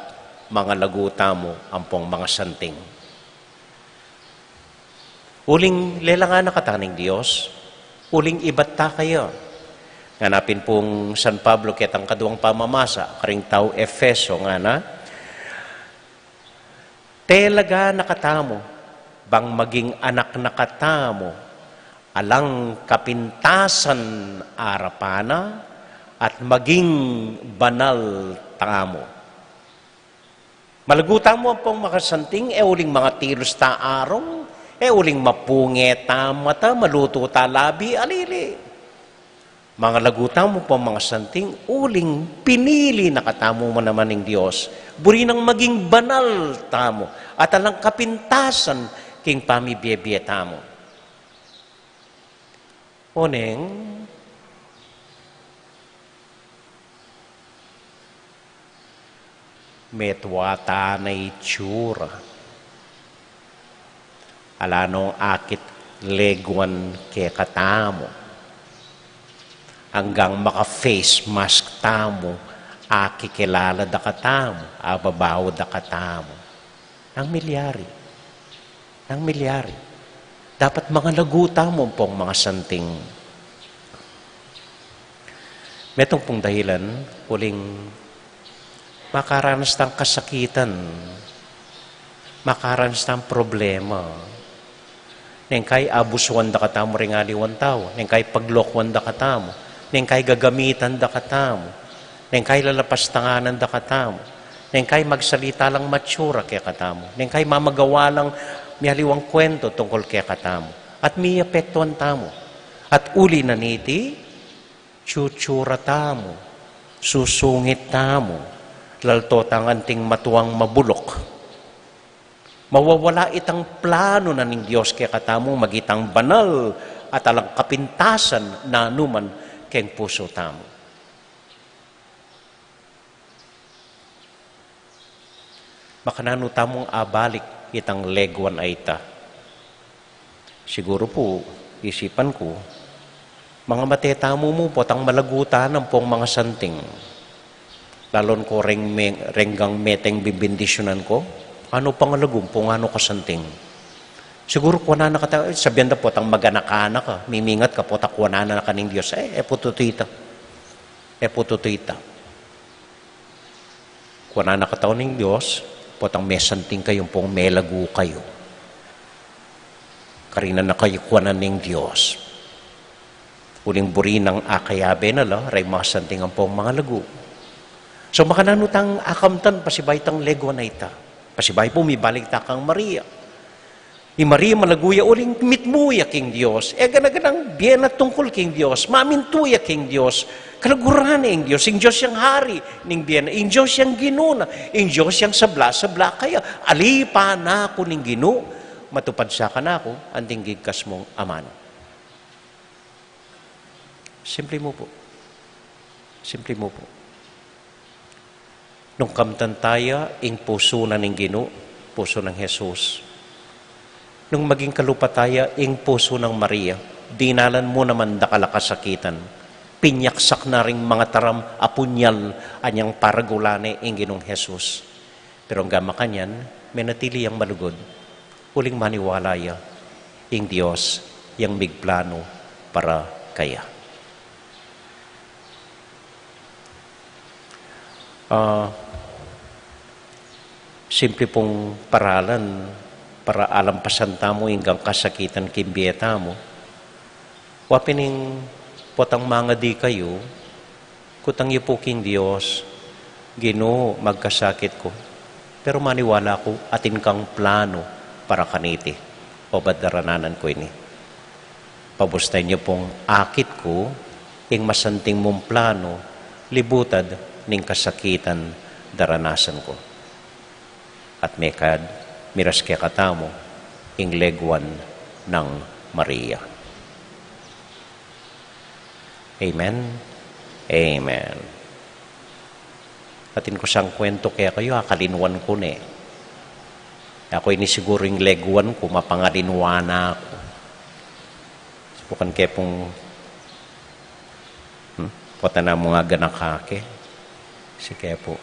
mga laguta mo ang pong mga santing. Uling lelangan na kataning Diyos, uling ibat ta kayo. Ganapin pong San Pablo kitang kaduang pamamasa, karing tao Efeso nga na, telaga nakatamo, bang maging anak nakatamo, alang kapintasan arapana, at maging banal tamo. Malaguta mo ang pong makasanting, uling mga tilos ta arong, uling mapungeta mata, maluto ta labi, alili. Mga laguta mo pong mga santing, uling pinili na katamo mo naman ng Diyos, buri nang maging banal tamo, at alang kapintasan king pamibiyebye tamo. Oneng, metwata na itsura. Alanong akit leguan ke katamo. Hanggang maka-face mask tamo, aki kilala da katamo, ababaw da katamo. Ang milyari. Ang milyari. Dapat mga laguta mo pong mga santing. Metong pong dahilan, uling makaranas ng kasakitan, makaranas ng problema. Neng kay abuswan da katamo ring aliwan tao, neng kay paglokwan da katamo, neng kay gagamitan da katamo, neng kay lalapas tanganan da katamo, neng kay magsalita lang matsura kaya katamo, neng kay mamagawa lang mihaliwang kwento tungkol kaya katamo, at may apektuan tamo, at uli na niti, chuchura tamo, susungit tamo, lalto tanganting matuwang mabulok. Mawawala itang plano na ng Diyos kaya katamo magitang banal at alang kapintasan na anuman keng puso tamo. Makanano tamong abalik itang legwan ay ita. Siguro po, isipan ko, mga matetamo mo po tang malagutan ng pong mga santing. Lalon ko renggang meteng bibindisyonan ko, ano pangalagum po ano kasanting. Siguro kuha na nakata, sabihan na po tang maganakana ka, mimingat ka po, takuha na kaning Diyos, pututita. Pututita. Kuha na nakataon ng Diyos, po tang mesanting kayong pong melagu kayo. Karina na kayo kuha na ng Diyos. Uling buri ng akayabe na la, ray masanting ang pong mga lagu. So makananutang akamtan, pasibay tang lego na ita. Pasibay po, may balik takang Maria. Ni Maria malaguya uling mitmuya king Diyos. Ganaganang biyen at tungkol king Diyos. Mamintuya king Diyos. Kalaguran ing Diyos. Ing Diyos yang hari ning biyen. Ing Diyos yang ginuna. Ing Diyos yang sabla-sabla kaya. Alipa na ako ning ginu. Matupad sa ka na ako. Anting gigkas mong aman. Simple mo po. Simple mo po. Nung kamtantaya, ing puso na ning ginu. Puso ng Jesus. Nung maging kalupataya, ing puso ng Maria, dinalan mo naman dakalakasakitan. Pinyaksak na ring mga taram apunyal anyang paragulane ing ginong Jesus. Pero ang gama kanyan, may natili ang malugod. Uling maniwalaya, ing Diyos, yang bigplano para kaya. Simple pong paralan para alampasan tamo hanggang kasakitan kimbiyeta mo. Wapining potang mga di kayo, kutang ipuking Diyos, Ginoo magkasakit ko. Pero maniwala ko atin kang plano para kaniti. O badarananan ko ini. Pabustay niyo pong akit ko, ing masanting mong plano, libutad ning kasakitan daranasan ko. At mekad, miras kaya katamo, ing legwan ng Maria. Amen. Amen. Atin ko siyang kwento kaya kayo, akalinuan ko na eh. Ako ini siguro yung leguan ko, mapangalinwana ako. Bukan kaya pong pota na mga ganakake. Si kaya po.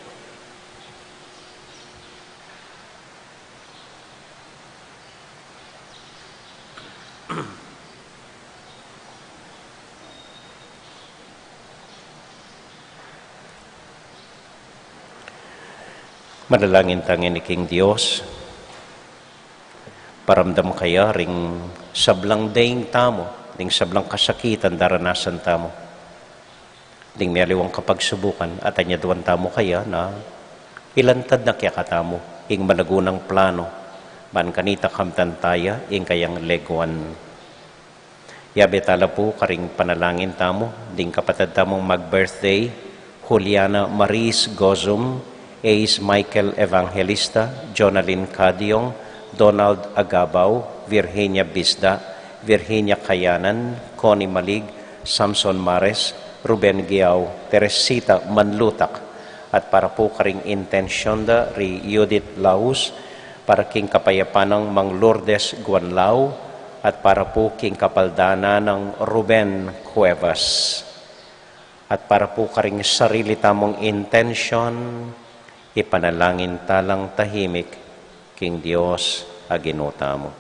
Manalangin tangin ni King Diyos. Paramdam kaya ring sablang daing tamo, ding sablang kasakitan daranasan tamo. Ding mialiwang kapagsubukan at anyaduan tamo kaya na ilantad na kaya katamo, ing managunang plano, man kanita kamtantaya, ing kayang leguan. Yabe tala po karing panalangin tamo, ding kapatid tamong mag-birthday, Juliana Maris Gozum, Ace Michael Evangelista, Jonalyn Cadiong, Donald Agabaw, Virginia Bisda, Virginia Kayanan, Connie Malig, Samson Mares, Ruben Giaw, Teresita Manlutak, at para po karing intensyon da ri Judith Laus, para king kapayapanang Mang Lourdes Guanlao, at para po king kapaldana ng Ruben Cuevas. At para po karing sarili tamong intensyon, ipanalangin talang tahimik, King Diyos, aginuta mo.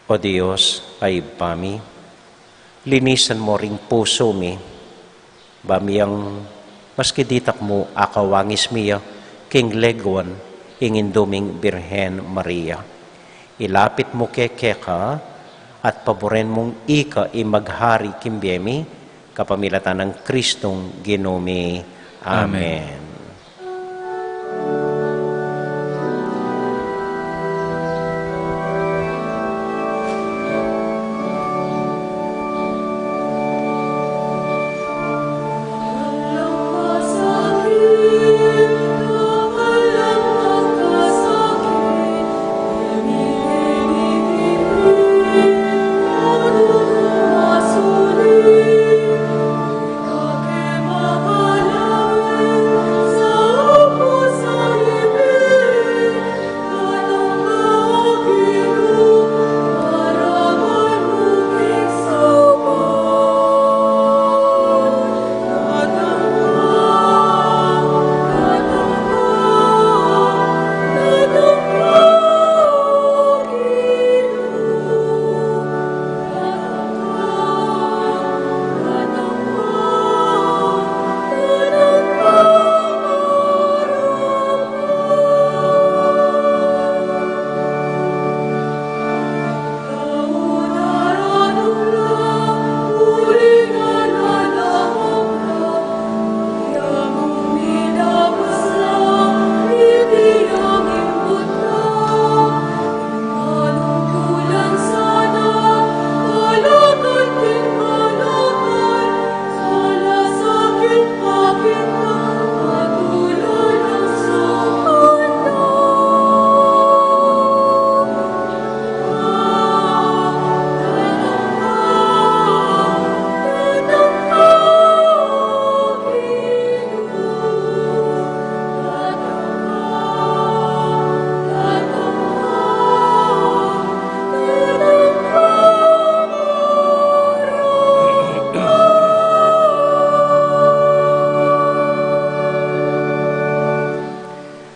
O Diyos, ay pami, linisan mo ring puso mi, bamiyang maski ditak mo akawangis miya, king leguan, ingin duming Birhen Maria. Ilapit mo keka at paboren mong ika imaghari kimbiyemi, kapamilatan ng Kristong Ginumi. Amen.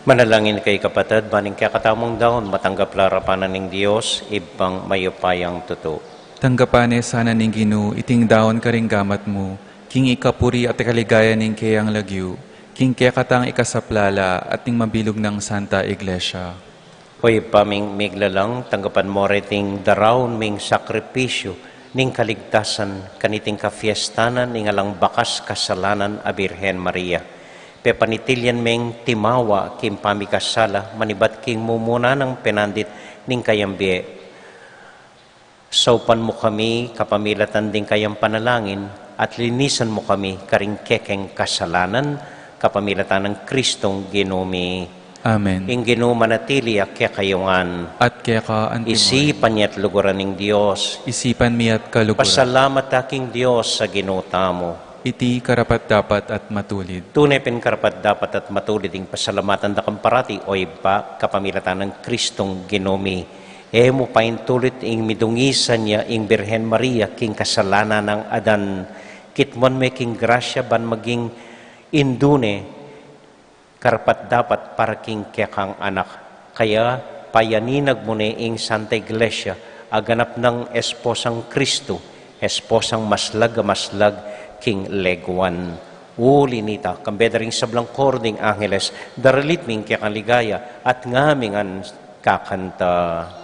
Manalangin kay kapatid, baning kaya katamong daon, matanggap larapanan ng Diyos, ibang mayupayang tuto. Tanggapane sana ning Ginoo, iting daon karing gamat mo, king ikapuri at ikaligaya ning kayang lagyu, king kaya katang ikasaplala at ning mabilog ng Santa Iglesia. Hoy paming miglalang, tanggapan mo reting darawon ming sakripisyo, ning kaligtasan, kaniting kafiestanan, ning alang bakas kasalanan a Birhen Maria. Pepanitilyan meng timawa kim pamikasala, manibat king mumuna ng penandit ning kayambie. Saupan mo kami, kapamilatan din kayang panalangin, at linisan mo kami karing kekeng kasalanan, kapamilatan ng Kristong ginumi. Amen. Ing ginumanatili at kekayungan, At kaya ka antimoy, isipan niya't luguran ng Diyos. isipan mi at kaluguran, Pasalamat aking Diyos sa ginutamo. iti karapat dapat at matulid. Tunay karapat dapat at matulid ing pasalamatan da kamparati o iba kapamilatan ng Kristong ginumi. Emo paintulit ing midungisan niya ing Birhen Maria king kasalanan ng adan. Kitmon may king grasya ban maging indune karapat dapat para king kekang anak. Kaya payaninag mo ing Santa Iglesia aganap ng esposang Kristo, esposang maslag king leguan. Uli nita, kambeda ring sablang kording angeles, daralit ming kekaligaya at ngamingan kakanta.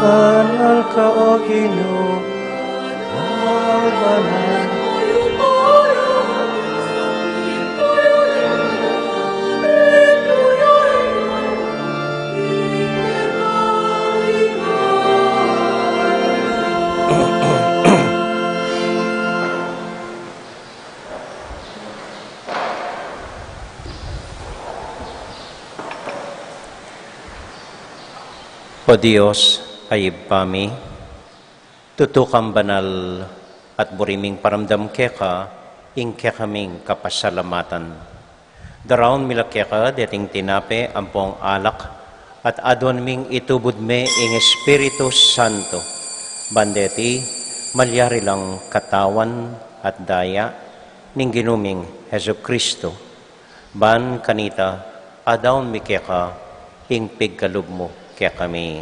Banal ka o Ginoo, banal. O Diyos, ayib kami, tutukang banal at buriming paramdam keka, ing kekaming kapasalamatan. Daraon mila keka, deting tinape, ampong alak, at adon ming itubod me ing Espiritu Santo. Bandeti, malyari lang katawan at daya, ning ginuming Heso Kristo. Ban kanita, adaon mi keka, ing pigkalub mo kaya kami.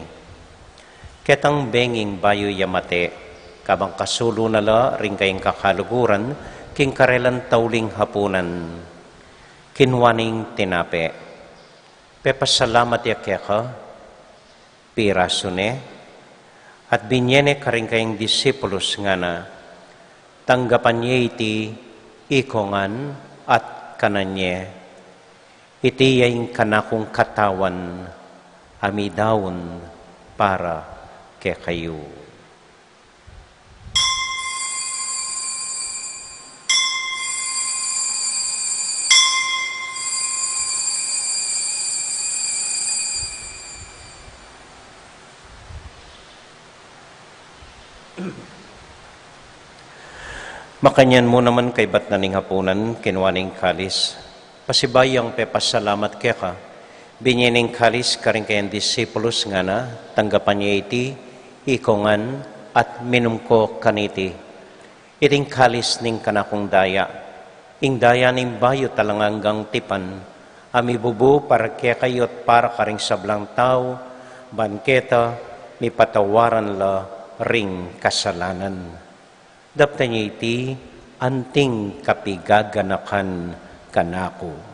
Ketang benging bayo yamate, kabang kasulo nala ring kayong kakaluguran, king karelan tauling hapunan, kinwaning tinape. Pepasalamat ya kaya ka, pirasune, at binyene ka rin kayong disipulos nga na, tanggapan niya iti ikongan at kananye, iti yaing kanakong katawan, amidawon para kay kayo. Makanyan mo naman kay bat naning hapunan, kinwaning kalis. Pasibayang pepasalamat kaya ka, binyening kalis karing kayang disipulos nga na, tanggapan niya iti, ikongan, at minum ko kaniti. Iting kalis ning kanakong daya, ing daya ning bayo talanganggang tipan, Ami bubu para kaya kayot para karing sablang tao, banketa, mi patawaran la ring kasalanan. Dapta niya iti, anting kapigaganakan kanako.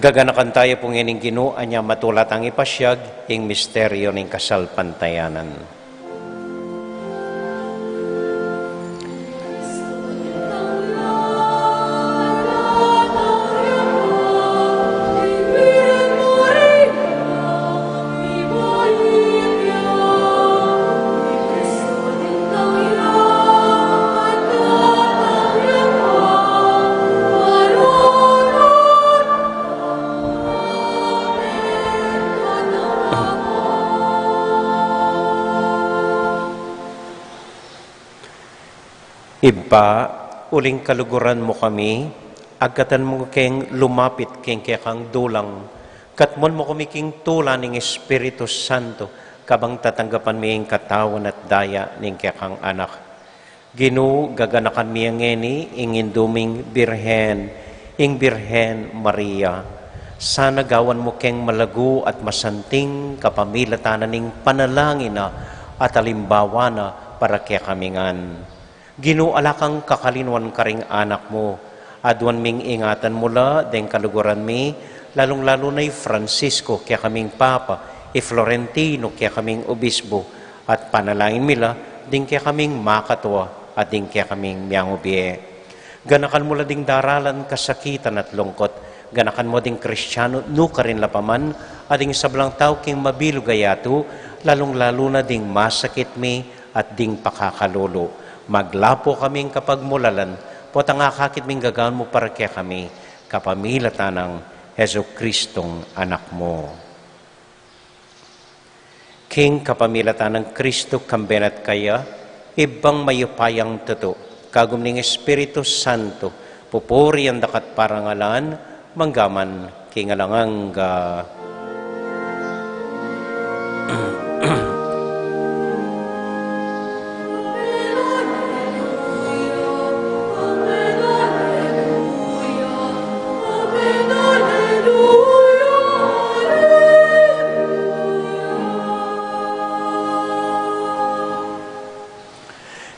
Gaganakan tayo pong ining Ginoo anya matulat ang ipasyag ing misteryo ning kasalpantayanan. Iba, uling kaluguran mo kami, agatan mo keng lumapit keng kang dulang, katmon mo kami king tula ning Espiritu Santo, kabang tatanggapan mi ing katawan at daya ning kang anak. Ginoo, gaganakan mi ang ngeni, ing induming Birhen, ing Birhen Maria. Sana gawan mo keng malago at masanting kapamilatanan ning panalangin na at alimbawa na para kaya kamingan. Ginoo, alakang kakalinwan karing anak mo, adwan ming ingatan mula, deng kaluguran mi, lalong-lalo na'y Francisco, kaya kaming Papa, Florentino, kaya kaming Obispo, at panalangin mila, ding kaya kaming makatwa, at ding kaya kaming miyangubie. Ganakan mula ding daralan, kasakitan at lungkot, ganakan mo ding Kristyano, no ka rin lapaman, at ding sablang tao king mabilugayato, lalong-lalo na ding masakit mi, at ding pakakalolo. Maglapo kaming kapag mulalan, po tangakakit ming gagawin mo para kaya kami, kapamilatan ng Heso Kristong anak mo. King kapamilatan ng Kristo kambenat kaya, ibang mayupayang tuto, kagum ning Espiritu Santo, pupuri ang dakat parangalan, manggaman kingalanganga.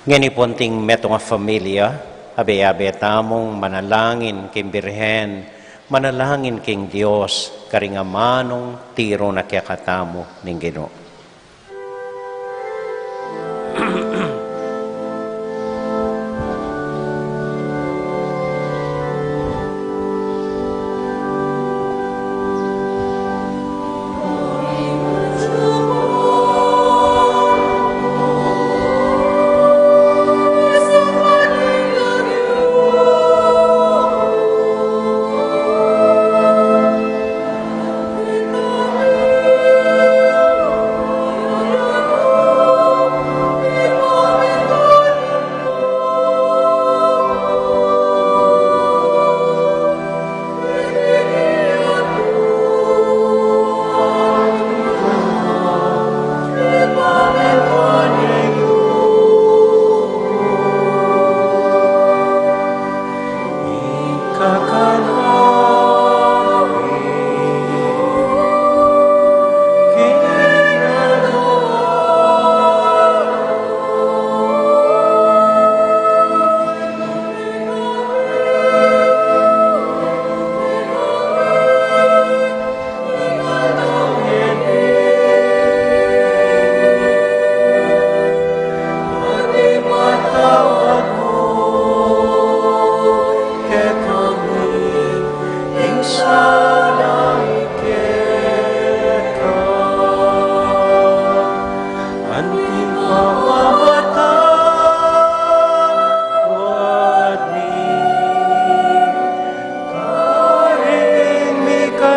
Ngani ponting metong familia, abe-abe tamong manalangin king Birhen, manalangin king Dios, karingamanong tiro na kaya katamo ning Ginoo.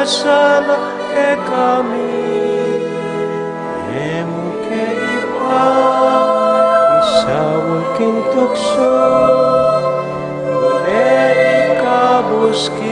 Sala ke kami, emu ke ipa, isawul king tukso, uli ikabuskin,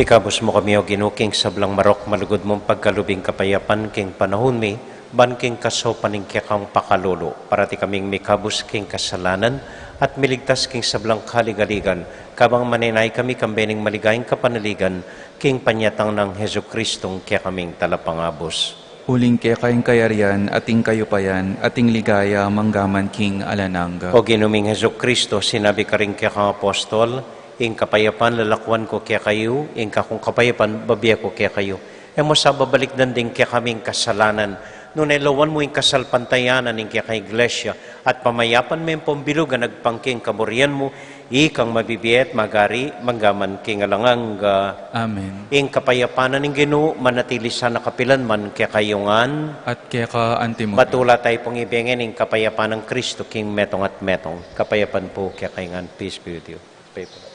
Ikabos mo kami o ginuking sablang marok, malugod mong pagkalubing kapayapan king panahon mi, ban king kaso paning kang pakalolo, para ti kaming mikabos king kasalanan, at miligtas king sablang kaligaligan, kabang maninay kami kambening maligayang kapanaligan, king panyatang ng Heso Kristong kaya kaming talapangabos. Uling kaya kayong kayarian, ating kayupayan, ating ligaya, manggaman king alananga. O ginuming Heso Kristo, sinabi ka rin kaya kang apostol, ing kapayapan lalakwan ko kaya kayo, ing kakong kapayapan babiya ko kaya kayo. E mo sa babalik din kaya kaming kasalanan, nung nailawan mo yung kasalpantayanan ng kaya kay iglesia, at pamayapan mo yung pambilugan, nagpangking kaburian mo, ikang mabibiyet, magari, manggaman king alanganga. Amen. Ing kapayapanan ng Ginoo, manatili sa nakapilan man kaya kayungan, At kaya ka antimo. batula tayo pong ibigin ng kapayapan ng Kristo, king metong at metong. Kapayapan po kaya kayungan. Peace be with you. Pray po.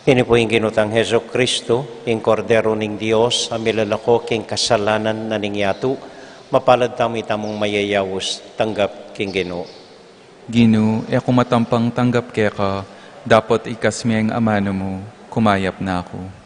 Ini po yung ginutang Heso Kristo, yung kordero ng Diyos, ang milalako king kasalanan na ningyatu, mapalad tamo itamong mayayawos, tanggap king Ginoo. Ginu, e kumatampang tanggap kaya ka, dapat ikasmi ang amano mo, kumayap na ako.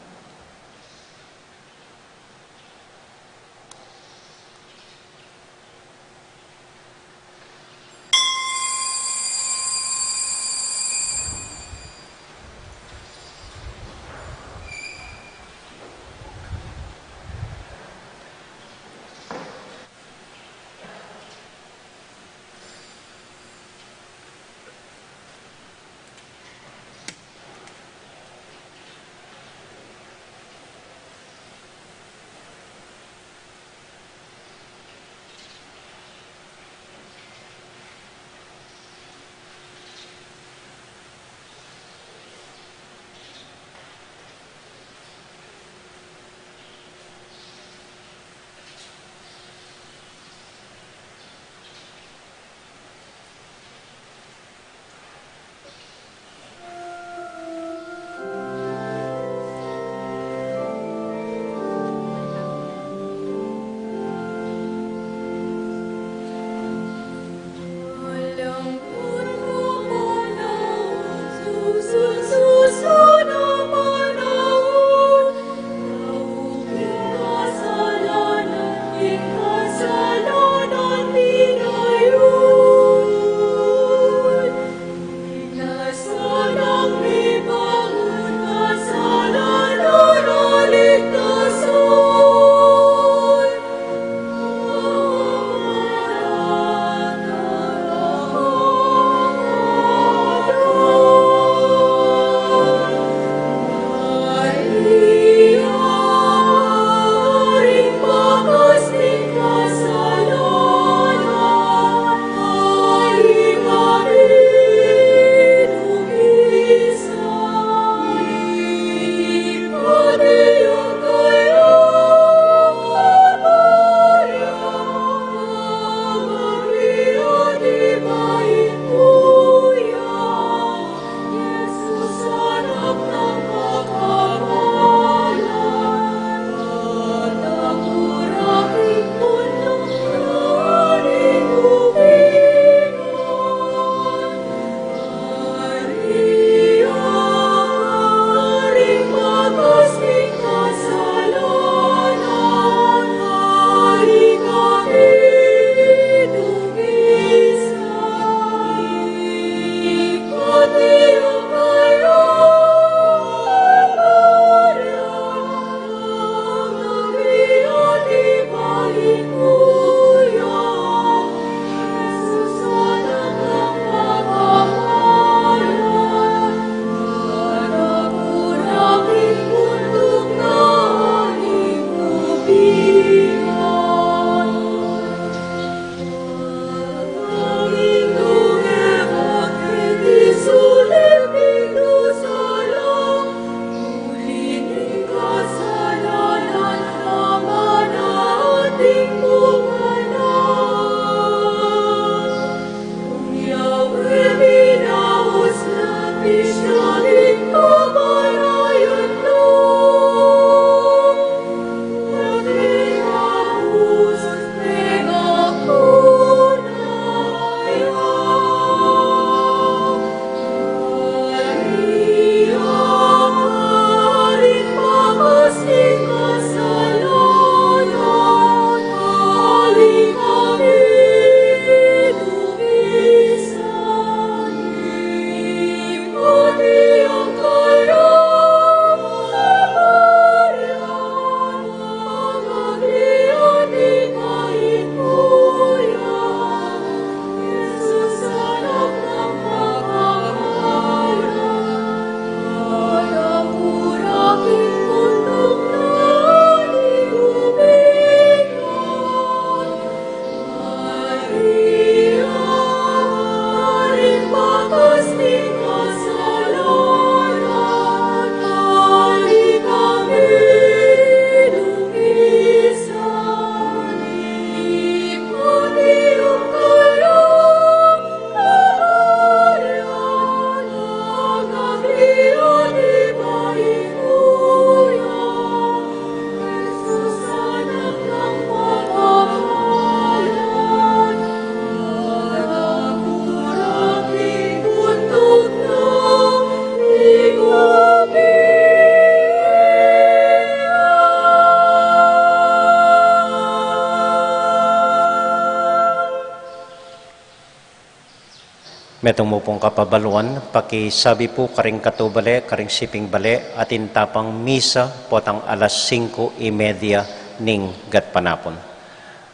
Metong mo pong kapabaluan, pakisabi po karing katubale, karing siping bale, atin tapang misa potang alas 5:30 ning gatpanapon.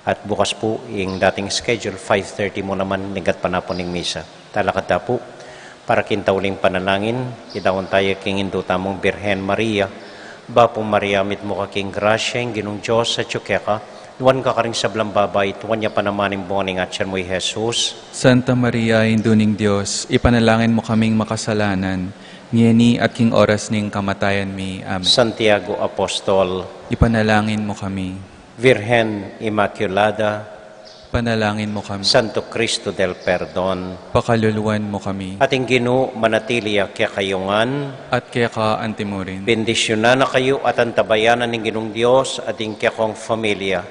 At bukas po yung dating schedule, 5:30 mo naman ning gatpanapon ning misa. Talakad po, para kintauling panalangin, idawon tayo king indutamo Birhen Maria, Bapo Maria, mit mo kaking grasya, ginong Diyos sa tsukeka, nuwan ka karing sablang babay, tuwan niya panamaning buwaning atyan mo Jesus. Santa Maria, Induning Diyos, ipanalangin mo kaming makasalanan, ngeni at king oras ning kamatayan mi. Amen. Santiago Apostol, Ipanalangin mo kami. Virgen Immaculada, Panalangin mo kami. Santo Cristo del Perdon, Pakaluluan mo kami. ating Ginoo manatiliya kaya kayungan, At kaya ka antimurin. bendisyonan na kayo at antabayanan ng Ginong Diyos at ang kayakong familia.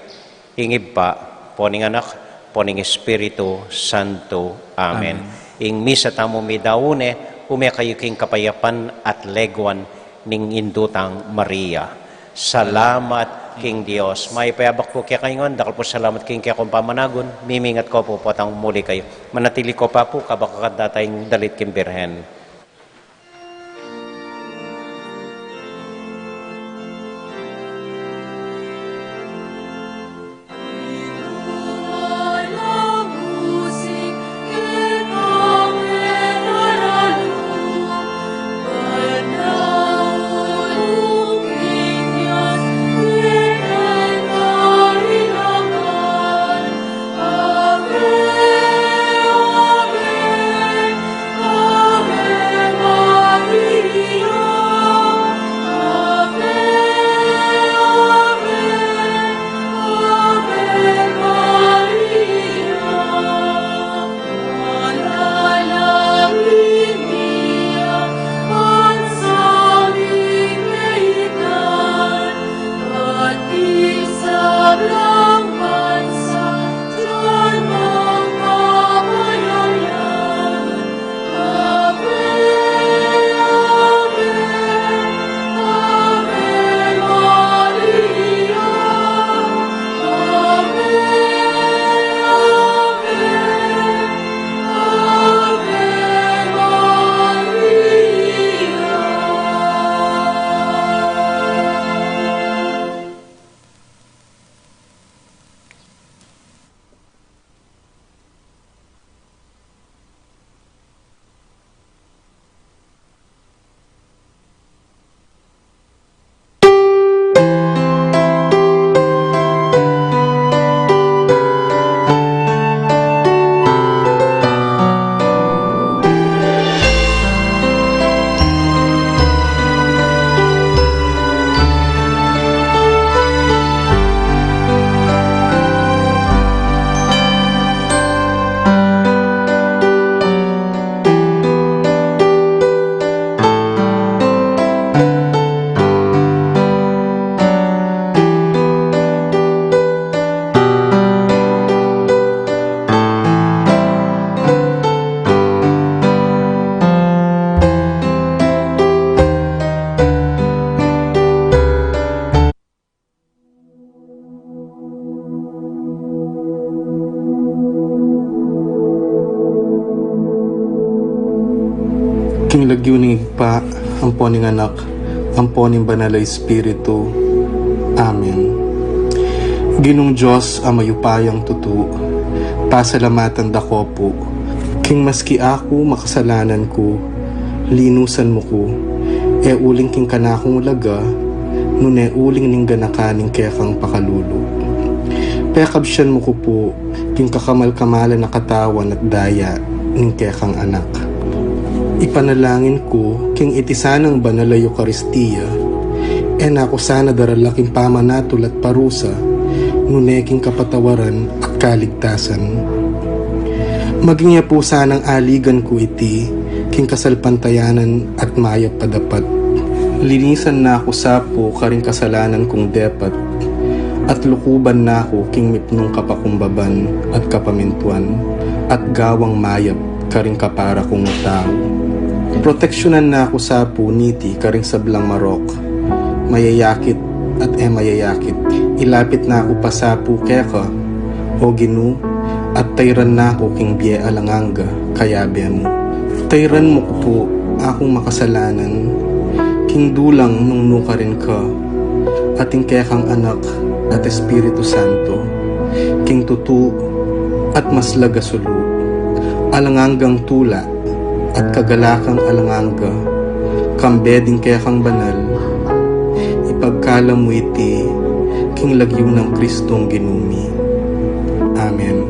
Ingib pa, poning anak, poning Espiritu Santo. Amen. Ing misa tamo mi daune, umya kayo king kapayapan at legwan ning indutang Maria. Salamat King Dios. May payabak po kaya kayo ngon, dakal po salamat king kaya kong pamanagon, mimingat ko po potang muli kayo. Manatili ko pa po, kabakakat dalit king Birhen. King lagyo ning igpa, amponing anak, amponing banal na Espiritu. Amen. Ginong Diyos ang mayupayang tutu, pasalamatan dako po. King maski ako makasalanan ko, linusan mo ko, uling king kanakong laga, nune uling ning ganakaning kaya kang pakalulu. Pekabsyan mo ko po, king kakamal-kamalan na katawan at daya, ning kaya kang anak. Ipanalangin ko, king itisanang banal na Eucharistia, nako sana daralaking pamanatol at parusa, nuneking kapatawaran at kaligtasan. Maging niya po sanang aligan ko iti, king kasalpantayanan at mayap padapat. Linisan na ako sapo karing kasalanan kong depat, at lukuban na ako king mipnong kapakumbaban at kapamintuan, at gawang mayap karing kapara kong tao. Proteksyonan na ako sa puniti karing sablang marok, mayayakit at mayayakit. Ilapit na ako pa sa pukeka, o Ginu, at tayran na ako king biye alanganga kayabe mo. Tayran mo ko po akong makasalanan, king dulang nung nuka rin ka, ating kekang anak at Espiritu Santo, king tutu at maslaga sulu, alanganggang tula at kagalakang alanganga, kambeding kekang banal, ipagkala mo iti, king lagyo ng Kristong ginumi. Amen.